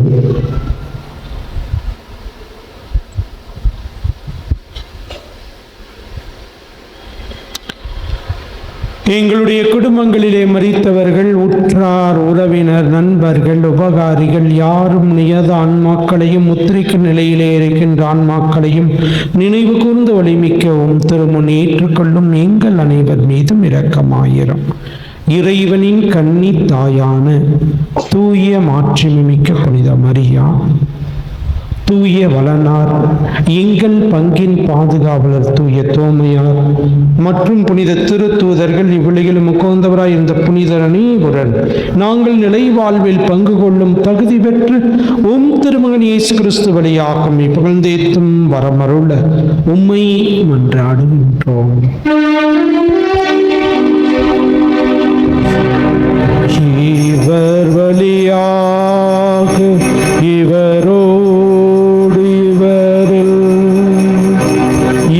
எங்களுடைய குடும்பங்களிலே மரித்தவர்கள், உற்றார் உறவினர், நண்பர்கள், உபகாரிகள் யாரும் நியத ஆன்மாக்களையும் முத்திரிக்கும் நிலையிலே இருக்கின்ற ஆன்மாக்களையும் நினைவு கூர்ந்து வலிமிக்கவும் திருமுன் ஏற்றுக்கொள்ளும் எங்கள் அனைவர் மீதும் இரக்கமாயிரும். இறைவனின் கன்னி தாயான தூய மாட்சிமிக்க புனித மரியா, தூய வளனார், எங்கள் பங்கின் பாதுகாவலர் தூய தோமையார் மற்றும் புனித திருத்தூதர்கள், இவ்வுலகிலும் உகந்தவராய் இருந்த புனிதர் அனைவருடன் நாங்கள் நிலை வாழ்வில் பங்கு கொள்ளும் தகுதி பெற்று திருமகன் இயேசு கிறிஸ்து வழியாகும் புகழ்ந்தேத்தும் வரமருள உம்மை மன்றாடுகின்றோம். இவர் வழியாக இவரோடு இவரில்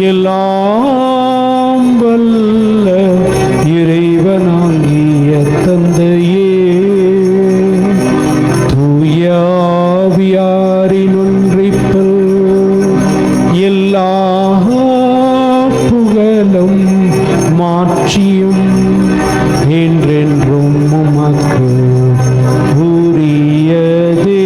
எல்லாம் வல்ல இறைவனாகிய தந்தையே, தூய ஆவியாரின் ஒன்றிப்பில் எல்லா புகழும் மாட்சியும் என்றென்றும் உமக்கு உரியதே.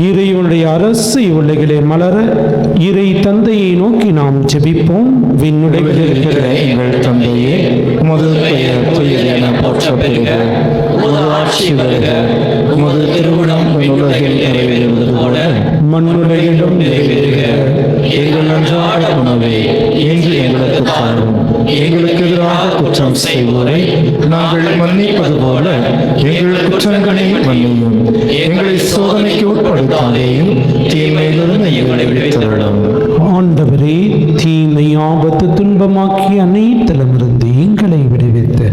இறைவனுடைய அரசு இவ்வுலகில் இதயங்களே மலர இறை தந்தையை நோக்கி நாம் ஜெபிப்போம். விண்ணுலகில் இருக்கிற எங்கள் தந்தையே, உமது பெயர் தூயது என போற்றப்படுக. உமது ஆட்சி வருக. உமது திருவிழம் உலகில் நிறைவேறுவது போல மண்ணுலகிலும் நிறைவேறுக. எங்கள் அன்றாட உணவை இன்று எங்களுக்கு தாரும். எங்களுக்கு எதிராக குற்றம் செய்வோரை நாங்கள் மன்னிப்பது போல எங்கள் குற்றங்களை மன்னியும். எங்களை சோதனைக்கு உட்படுத்தாதேயும், தீமையிலிருந்து எங்களை விடுவித்தருளும். ஆண்டவரே, தீமை ஆபத்து துன்பமாக்கி அனைத்திலுமிருந்து எங்களை விடுவித்து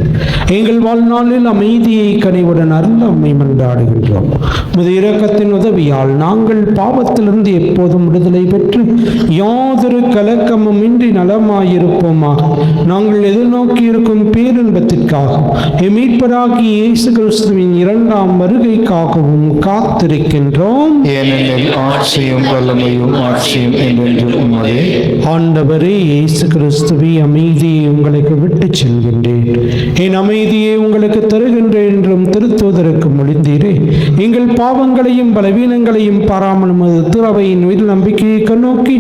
எங்கள் வாழ்நாளில் அமைதியை கனிவுடன் அருள் அம்மை மன்றாடுகின்றோம். உமது இரக்கத்தின் உதவியால் நாங்கள் பாவத்திலிருந்து எப்போதும் விடுதலை பெற்று யாதொரு கலக்கமும் இன்றி நலமாயிருப்போமாக. நாங்கள் எதிர்நோக்கி இருக்கும் பேரின்பத்திற்காக மீட்பராகி இயேசு கிறிஸ்துவின் இரண்டாம் வருகைக்காகவும் காத்திருக்கின்றோம். ஏனெனில் ஆட்சியும் வல்லமையும் ஆட்சியும் என்றென்றும் உமதே. ஆண்டவரே இயேசு கிறிஸ்துவே, அமைதியை உங்களுக்கு விட்டு செல்கின்றேன், என் அமைதியை உங்களுக்கு தருகின்றேன் என்றும் திருத்தூதருக்கு மொழிந்தீரே. எங்கள் பாவங்களையும் பலவீனங்களையும் பாராமல் உமது திருவையின் மீது நம்பிக்கையை கண்ணோக்கி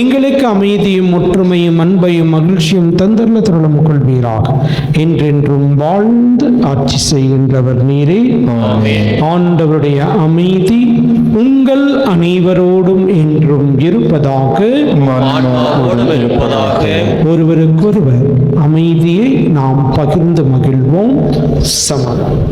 எங்களுக்கு அமைதியும் ஒற்றுமையும் அன்பையும் மகிழ்ச்சியும் தந்தர்ல திருளம் கொள்வீராக. என்றென்றும் வாழ்ந்து ஆட்சி செய்கின்றவர் நீரே. ஆண்டவருடைய அமைதி உங்கள் அனைவரோடும் என்றும் இருப்பதாக. ஒருவருக்கொருவர் அமைதியை நாம் பகிர்ந்து மகிழ்வோம். சமாதானம்.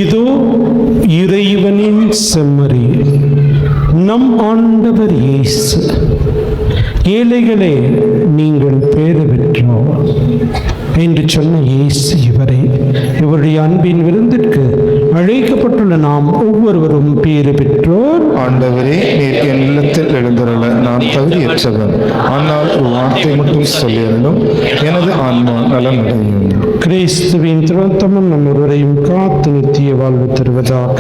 இதோ இறைவனின் செம்மறி, நம் ஆண்டவர் இயேசு. ஏழைகளே, நீங்கள் பேறு பெற்றோர் என்று சொன்ன இயேசு இவருடைய அன்பின் விருந்திற்கு அழைக்கப்பட்டுள்ள நாம் ஒவ்வொருவரும் பேறு பெற்றோர். ஆண்டவரே, நீர் என் இல்லத்தில் எழுந்தருள நான் தகுதியற்றவன். ஆனால் ஒரு வார்த்தை மட்டும் சொல்லியிருந்தும் எனது ஆன்மா நலமடையும். கிறிஸ்துவின் திருத்தமும் நம் ஒருவரையும் காத்து நித்திய வாழ்வு தருவதாக.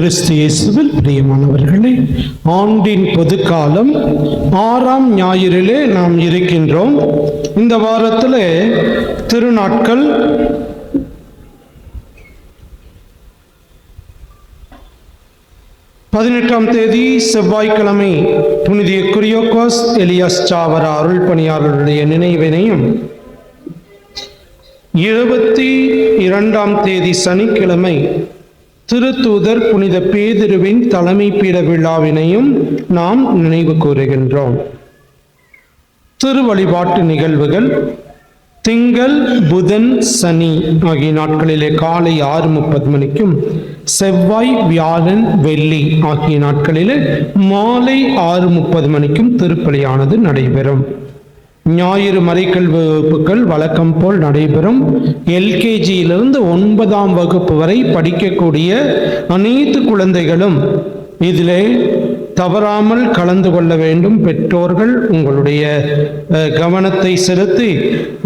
கிறிஸ்து இயேசுவில் பிரியமானவர்களே, ஆண்டின் பொதுக்காலம் 6ஆம் ஞாயிறிலே நாம் இருக்கின்றோம். இந்த வாரத்தில் திருநாட்கள் பதினெட்டாம் தேதி செவ்வாய்க்கிழமை புனித குரியோகோஸ் எலியாஸ் சாவரா அருள் பணியாளருடைய நினைவினையும், 22ஆம் தேதி சனிக்கிழமை திருத்தூதர் புனித பேதுருவின் தலைமை பீட விழாவினையும் நாம் நினைவு கூறுகின்றோம். திரு வழிபாட்டு நிகழ்வுகள் திங்கள், புதன், சனி ஆகிய நாட்களிலே காலை 6:30 மணிக்கும், செவ்வாய், வியாழன், வெள்ளி ஆகிய நாட்களிலே மாலை 6:30 மணிக்கும் திருப்பலியானது நடைபெறும். ஞாயிறு மறைக்கல்வி வகுப்புகள் வழக்கம் போல் நடைபெறும். எல்கேஜியிலிருந்து 9ஆம் வகுப்பு வரை படிக்கக்கூடிய அனைத்து குழந்தைகளும் இதிலே தவறாமல் கலந்து கொள்ள வேண்டும். பெற்றோர்கள் உங்களுடைய கவனத்தை செலுத்தி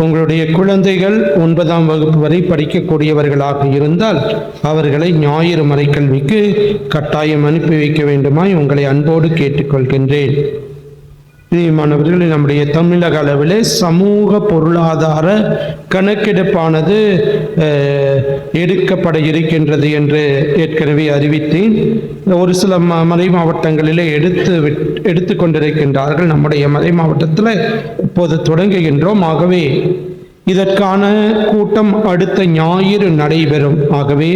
உங்களுடைய குழந்தைகள் 9ஆம் வகுப்பு வரை படிக்கக்கூடியவர்களாக இருந்தால் அவர்களை ஞாயிறு மறைக்கல்விக்கு கட்டாயம் அனுப்பி வைக்க வேண்டுமாய் உங்களை அன்போடு கேட்டுக்கொள்கின்றேன். பிரியமானவர்களே, நம்முடைய தமிழக அளவிலே சமூக பொருளாதார கணக்கெடுப்பானது எடுக்கப்பட இருக்கின்றது என்று ஏற்கனவே அறிவித்தேன். ஒரு சில மறை மாவட்டங்களிலே எடுத்து கொண்டிருக்கின்றார்கள். நம்முடைய மறை மாவட்டத்தில் இப்போது தொடங்குகின்றோம். ஆகவே இதற்கான கூட்டம் அடுத்த ஞாயிறு நடைபெறும். ஆகவே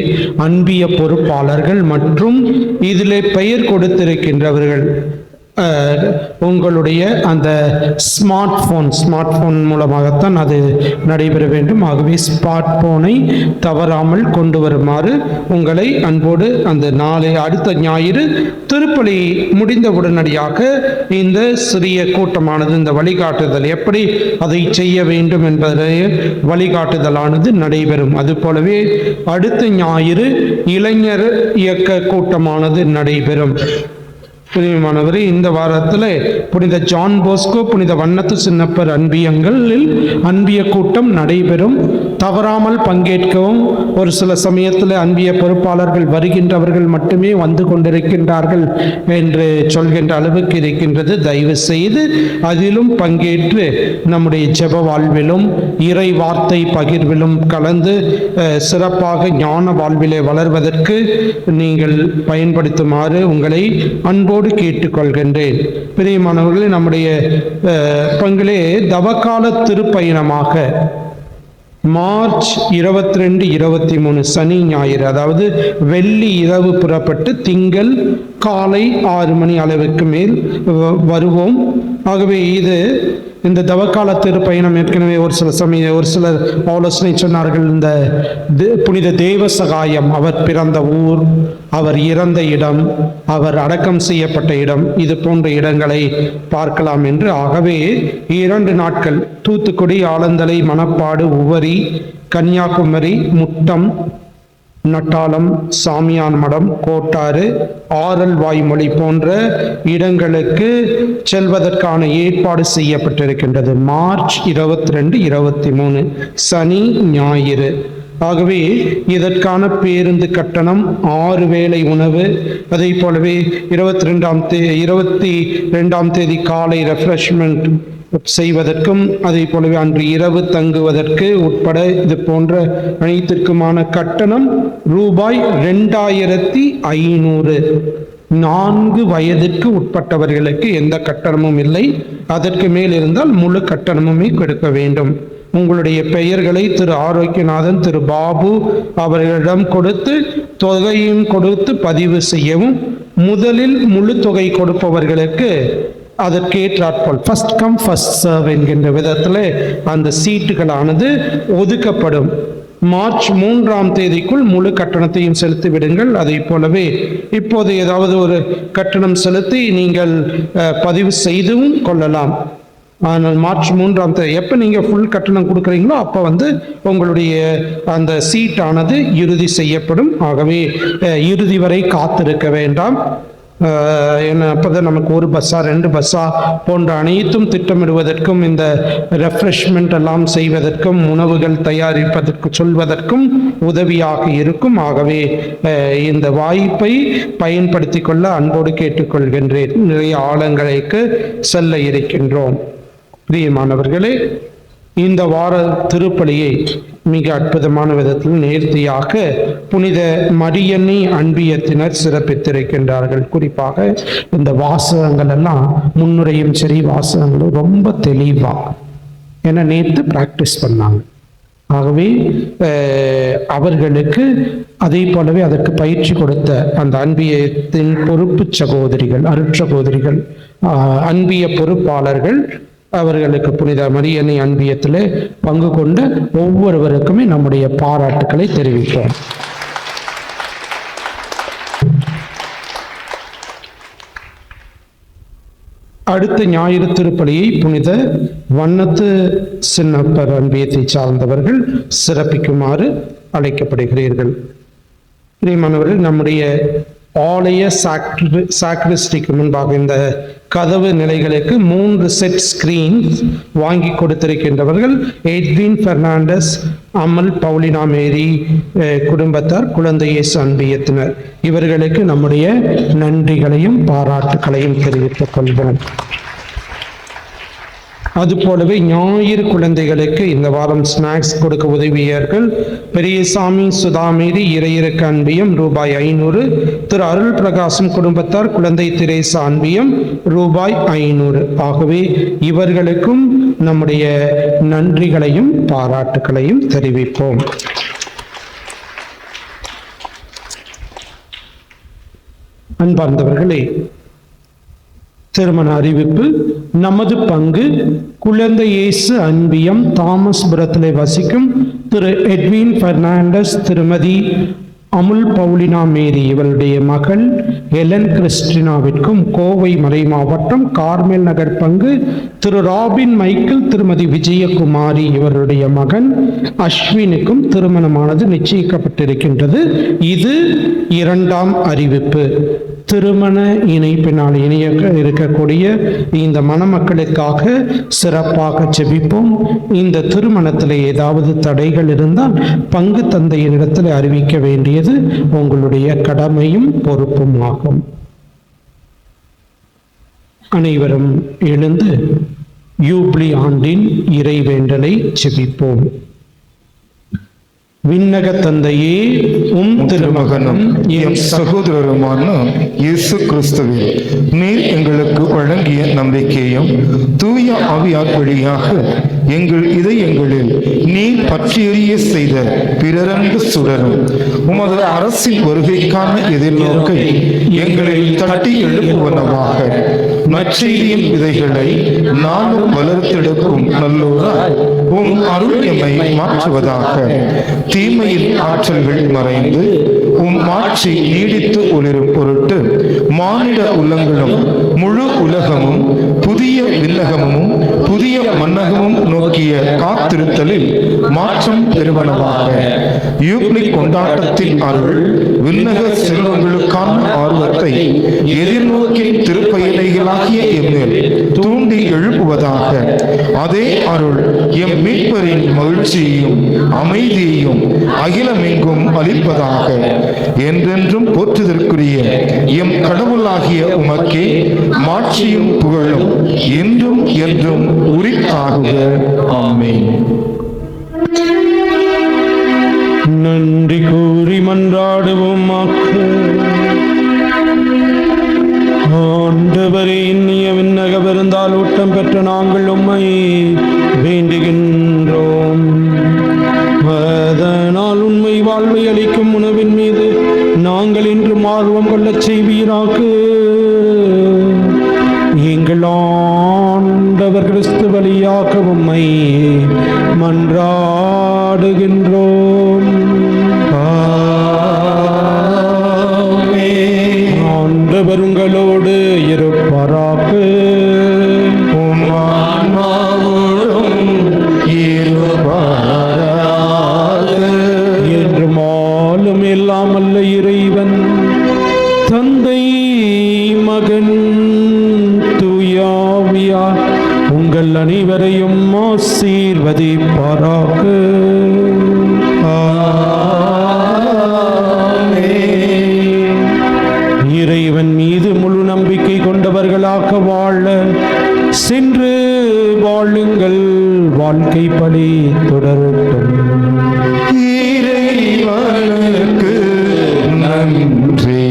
அன்பிய பொறுப்பாளர்கள் மற்றும் இதிலே பெயர் கொடுத்திருக்கின்றவர்கள் உங்களுடைய அந்த ஸ்மார்ட் போன் மூலமாகத்தான் அது நடைபெற வேண்டும். ஆகவே ஸ்மார்ட் போனை தவறாமல் கொண்டு வருமாறு உங்களை அன்போடு அந்த அடுத்த ஞாயிறு திருப்பலி முடிந்த உடனடியாக இந்த சிறிய கூட்டமானது, இந்த வழிகாட்டுதல் எப்படி அதை செய்ய வேண்டும் என்பதை வழிகாட்டுதலானது நடைபெறும். அதுபோலவே அடுத்த ஞாயிறு இளைஞர் இயக்க கூட்டமானது நடைபெறும். பிரியமானவரே, இந்த வாரத்தில் புனித ஜான் போஸ்கோ, புனித வண்ணத்து சின்னப்பர் அன்பியங்களில் அன்பிய கூட்டம் நடைபெறும். தவறாமல் பங்கேற்கவும். ஒரு சில சமயத்தில் அன்பிய பொறுப்பாளர்கள் வருகின்றவர்கள் மட்டுமே வந்து கொண்டிருக்கின்றார்கள் என்று சொல்கின்ற அளவுக்கு இருக்கின்றது. தயவு செய்து அதிலும் பங்கேற்று நம்முடைய ஜெப வாழ்விலும் இறை வார்த்தை பகிர்விலும் கலந்து சிறப்பாக ஞான வாழ்விலே வளர்வதற்கு நீங்கள் பயன்படுத்துமாறு உங்களை அன்போடு கேட்டுக்கொள்கின்றேன். பிரியமானவர்களே, நம்முடைய பங்கிலே தவக்கால திருப்பயணமாக மார்ச் 22, 23 சனி ஞாயிறு, அதாவது வெள்ளி இரவு புறப்பட்டு திங்கள் காலை 6 மணி அளவுக்கு மேல் வருவோம். ஆகவே இந்த தவக்கால திருப்பயணம் ஏற்கனவே ஒரு சிலர் ஆலோசனை சொன்னார்கள். இந்த புனித தேவ சகாயம், அவர் பிறந்த ஊர், அவர் இறந்த இடம், அவர் அடக்கம் செய்யப்பட்ட இடம், இது போன்ற இடங்களை பார்க்கலாம் என்று. ஆகவே 2 நாட்கள் தூத்துக்குடி, ஆலந்தலை, மணப்பாடு, உவரி, கன்னியாகுமரி, முட்டம், நட்டாலம், சாமியான் மடம், கோட்டாறு, ஆரல் வாய்மொழி போன்ற இடங்களுக்கு செல்வதற்கான ஏற்பாடு செய்யப்பட்டிருக்கின்றது. மார்ச் 22, 23 சனி ஞாயிறு. ஆகவே இதற்கான பேருந்து கட்டணம், 6 வேளை உணவு, அதே போலவே 22ஆம் தேதி காலை ரெஃப்ரெஷ்மெண்ட் செய்வதற்கும், அதே போலவே அன்று இரவு தங்குவதற்கு உட்பட இது போன்ற அனைத்திற்குமான கட்டணம் ரூபாய் 2500. 4 வயதிற்கு உட்பட்டவர்களுக்கு எந்த கட்டணமும் இல்லை. அதற்கு மேல் இருந்தால் முழு கட்டணமுமே கொடுக்க வேண்டும். உங்களுடைய பெயர்களை திரு ஆரோக்கியநாதன், திரு பாபு அவர்களிடம் கொடுத்து தொகையும் கொடுத்து பதிவு செய்யவும். முதலில் முழு தொகை கொடுப்பவர்களுக்கு அதற்கேற்றாற்போல் ஃபர்ஸ்ட் கம் ஃபர்ஸ்ட் சர்வ் என்கின்ற விதத்தில் அந்த சீட்டுகளானது ஒதுக்கப்படும். மார்ச் 3ஆம் தேதிக்குள் முழு கட்டணத்தையும் செலுத்தி விடுங்கள். அதை போலவே இப்போது ஏதாவது ஒரு கட்டணம் செலுத்தி நீங்கள் பதிவு செய்தும் கொள்ளலாம். ஆனால் மார்ச் 3ஆம் தேதி எப்போ நீங்கள் ஃபுல் கட்டணம் கொடுக்குறீங்களோ அப்போ உங்களுடைய அந்த சீட்டானது இறுதி செய்யப்படும். ஆகவே இறுதி வரை காத்திருக்க வேண்டாம். அப்போதான் நமக்கு ஒரு பஸ்ஸா 2 பஸ்ஸா போன்ற அனைத்தும் திட்டமிடுவதற்கும் இந்த ரெஃப்ரெஷ்மெண்ட் எல்லாம் செய்வதற்கும் உணவுகள் தயாரிப்பதற்கு சொல்வதற்கும் உதவியாக இருக்கும். ஆகவே இந்த வாய்ப்பை பயன்படுத்தி கொள்ள அன்போடு கேட்டுக்கொள்கின்றேன். நிறைய ஆழங்களுக்கு செல்ல இருக்கின்றோம். பிரியமானவர்களே, இந்த வார திருப்பலியை மிக அற்புதமான விதத்தில் நேர்த்தியாக புனித மரியன்னை அன்பியத்தினர் சிறப்பித்திருக்கின்றார்கள். குறிப்பாக இந்த வாசகங்கள் எல்லாம் முன்னுரையும் சரி வாசகங்களும் ரொம்ப தெளிவா, ஏன்னா நேற்று பிராக்டிஸ் பண்ணாங்க. ஆகவே அவர்களுக்கு அதே போலவே அதற்கு பயிற்சி கொடுத்த அந்த அன்பியத்தின் பொறுப்பு சகோதரிகள், அருட்சகோதரிகள், அன்பிய பொறுப்பாளர்கள், அவர்களுக்கு புனித மரியன்னை அன்பியத்திலே பங்கு கொண்ட ஒவ்வொருவருக்குமே நம்முடைய பாராட்டுக்களை தெரிவிப்போம். அடுத்த ஞாயிறு திருப்பலியை புனித வண்ணத்து சின்னப்பர் அன்பியத்தை சார்ந்தவர்கள் சிறப்பிக்குமாறு அழைக்கப்படுகிறீர்கள். பிரியமானவர்கள், நம்முடைய ஆலய சாக்ரிஸ்டிக்கு முன்பாக இந்த கதவு நிலைகளுக்கு 3 செட் ஸ்கிரீன் வாங்கி கொடுத்திருக்கின்றவர்கள் எட்வின் பெர்னாண்டஸ், அமல் பவுலினா மேரி குடும்பத்தார், குழந்தை இயேசு அன்பியத்தினர். இவர்களுக்கு நம்முடைய நன்றிகளையும் பாராட்டுகளையும் தெரிவித்துக் கொள்கிறோம். அதுபோலவே ஞாயிறு குழந்தைகளுக்கு இந்த வாரம் ஸ்நாக்ஸ் கொடுக்க உதவியர்கள் பெரியசாமி சுதாமேரி இறையிறக்க அன்பியம் ரூபாய் 500, திரு அருள் பிரகாசம் குடும்பத்தார் குழந்தை திரேசா அன்பியம் ரூபாய் 500. ஆகவே இவர்களுக்கும் நம்முடைய நன்றிகளையும் பாராட்டுகளையும் தெரிவிப்போம். அன்பார்ந்தவர்களே, திருமண அறிவிப்பு. நமது பங்கு குழந்தை இயேசு அன்பியம் தாமஸ்புரத்திலே வசிக்கும் திரு எட்வின் பெர்னாண்டஸ், திருமதி அமுல் பவுலினா மேரி இவருடைய மகள் எலன் கிறிஸ்டினாவிற்கும் கோவை மறை மாவட்டம் கார்மேல் நகர் பங்கு திரு ராபின் மைக்கேல், திருமதி விஜயகுமாரி இவருடைய மகன் அஸ்வினுக்கும் திருமணமானது நிச்சயிக்கப்பட்டிருக்கின்றது. இது 2ஆம் அறிவிப்பு. திருமண இணைப்பினால் இணைய இருக்கக்கூடிய இந்த மணமக்களுக்காக சிறப்பாக ஜெபிப்போம். இந்த திருமணத்தில் ஏதாவது தடைகள் இருந்தால் பங்கு தந்தையினிடத்தில் அறிவிக்க வேண்டியது உங்களுடைய கடமையும் பொறுப்பும் ஆகும். அனைவரும் எழுந்து யூப்ளி ஆண்டின் இறைவேண்டலை ஜெபிப்போம். விண்ணக தந்தையே, திருமகனும் என் சகோதரருமான இயேசு கிறிஸ்துவில் நீர் எங்களுக்கு வழங்கிய நம்பிக்கையும் தூய ஆவியார் வழியாக எங்கள் இதயங்களில் நீர் பற்றியறிய செய்த பிறரன்பு சுடரும் உமது அரசின் வருகைக்கான எதிர்நோக்கை எங்களில் தட்டி எழுப்புவனவாக நற்செய்தியின் விதைகளை நானும் வளர்த்தெடுக்கும் நல்லோராய் உம் அருள் எம்மை மாற்றுவதாக. தீமையின் ஆற்றல்கள் மறைந்து உம் ஆட்சி நீடித்து ஒளிரும் பொருட்டு மானிட உள்ளங்களும் முழு உலகமும் புதிய விண்ணகமும் புதிய மன்னகமும் நோக்கிய காத்திருத்தலில் மாற்றம் பெறுவனவாக. யூப்ளி கொண்டாட்டத்தின் அருள் விண்ணக செல்வங்களுக்கான ஆர்வத்தை எதிர்நோக்கின் திருப்பயணிகளாகிய எம்மில் தூண்டி எழுப்புவதாக. அதே அருள் எம் மீட்பரின் மகிழ்ச்சியையும் அமைதியையும் அகிலமெங்கும் அளிப்பதாக. என்றென்றும் போற்றுதற்குரிய எம் கடவுளாகிய உமக்கே மாட்சியும் புகழும் என்றும் என்றும் உரித்தாகுக. ஆமென். நன்றி கூறி மன்றாடுவோம். ஆண்டவரே, இன்னிய விண்ணக விருந்தால் ஊட்டம் பெற்ற நாங்கள் உம்மை வேண்டுகின்றோம். அதனால் உண்மை வாழ்வை அளிக்கும் உணவின் மீது நாங்கள் இன்றும் ஆர்வம் கொள்ளச் செய்வீராக. எங்கள் ஆண்டவர் கிறிஸ்து வழியாக உம்மை மன்றாடுகின்றோம். ஆண்டவர் உங்களோடு இருப்பாராக. என்றும் ஆளும் எல்லாம் அல்ல இறைவன் தந்தை ஆவியார் உங்கள் அனைவரையும் ஆசீர்வதிப்பாராக. இறைவன் மீது முழு நம்பிக்கை கொண்டவர்களாக வாழ சென்று வாழுங்கள். வாழ்க்கை பலி தொடரட்டும். இறைவனுக்கு நன்றி.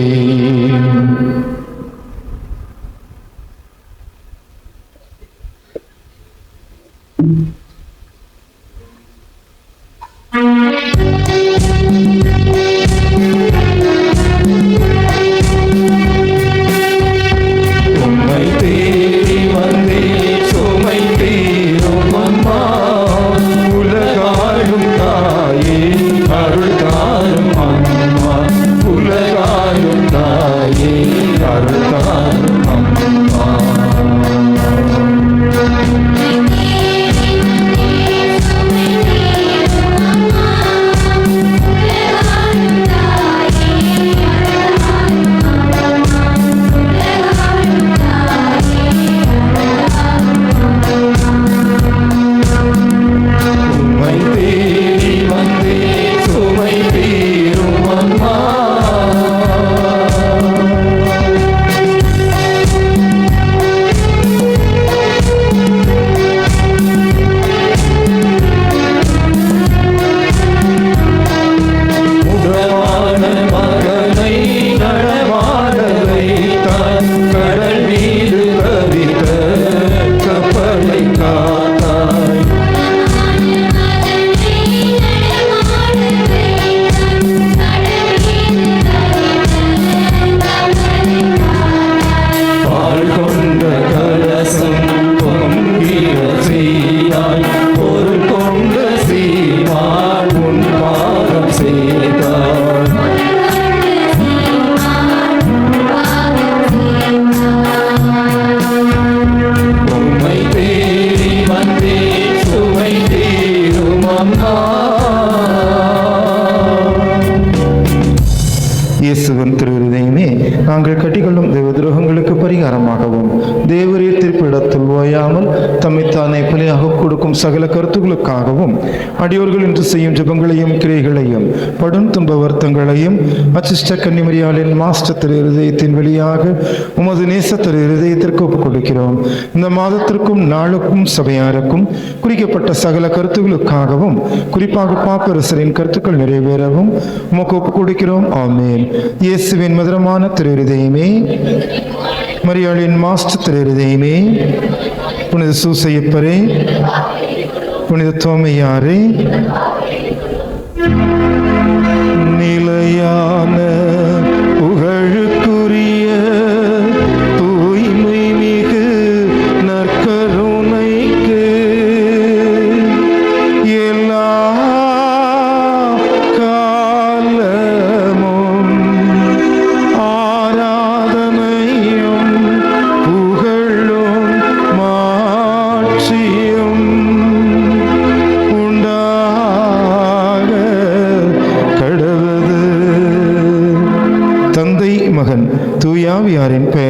உம்மை தேடி வந்தேன் சுமை தீரும் அம்மா, உலகாளும் தாயே அருள் தாரும் அம்மா, உலகாளும் தாயே அருள் தாரும் அம்மா. உம்மை தேடி வந்தேன் சுமை தீரும் அம்மா. உடவான மகனை நடமாட வைத்தாய், கடல் மீது தவித்த கப்பலை காத்தாய். பால் கொண்ட கலசம் பொங்கிய செய்தாய், ஒரு கொண்ட சீமான் உன் பாதம் செய்தாய். உம்மை தேடி வந்தேன் சுமை தீரும் அம்மா. இயேசுவின் திருவிருதையுமே நாங்கள் கட்டிக்கொள்ளும் தெய்வ துரோகங்களுக்கு பரிகாரமாகவும் தேவரீர் திருப்பிடத்தில் ஓயாமல் தம்மைத்தானே பலியாக கொடுக்கும் சகல கருத்துக்களுக்காகவும் அடியோர்கள் இன்று செய்யும் ஜெபங்களையும் கிரைகளையும் படும் துன்ப வருத்தங்களையும் அச்சிஷ்ட கன்னிமரியாளின் மாஸ்டர் திரு இருதயத்தின் வழியாக உமது நேச திரு இருதயத்திற்கு ஒப்புக் கொடுக்கிறோம். இந்த மாதத்திற்கும் நாளுக்கும் சபையாருக்கும் குறிக்கப்பட்ட சகல கருத்துக்களுக்காகவும் குறிப்பாக பாப்பரசரின் கருத்துக்கள் நிறைவேறவும் உமக்கு ஒப்புக் கொடுக்கிறோம். ஆமென். இயேசுவின் மதுரமான திரு இருதயமே, மரியாளின் மாஸ்டர் திரு இருதயமே, புனித சூசையப்பரே, புனித தோமையாரே, நிலையான புகழுக்குரிய தூய்மை மிகு நற்கருணைக்கு எல்லா காலமும் ஆராதனையும் புகழும் மாட்சியும் உண்டாக கடவுது. தந்தை மகன் தூயாவியாரின் பெயர்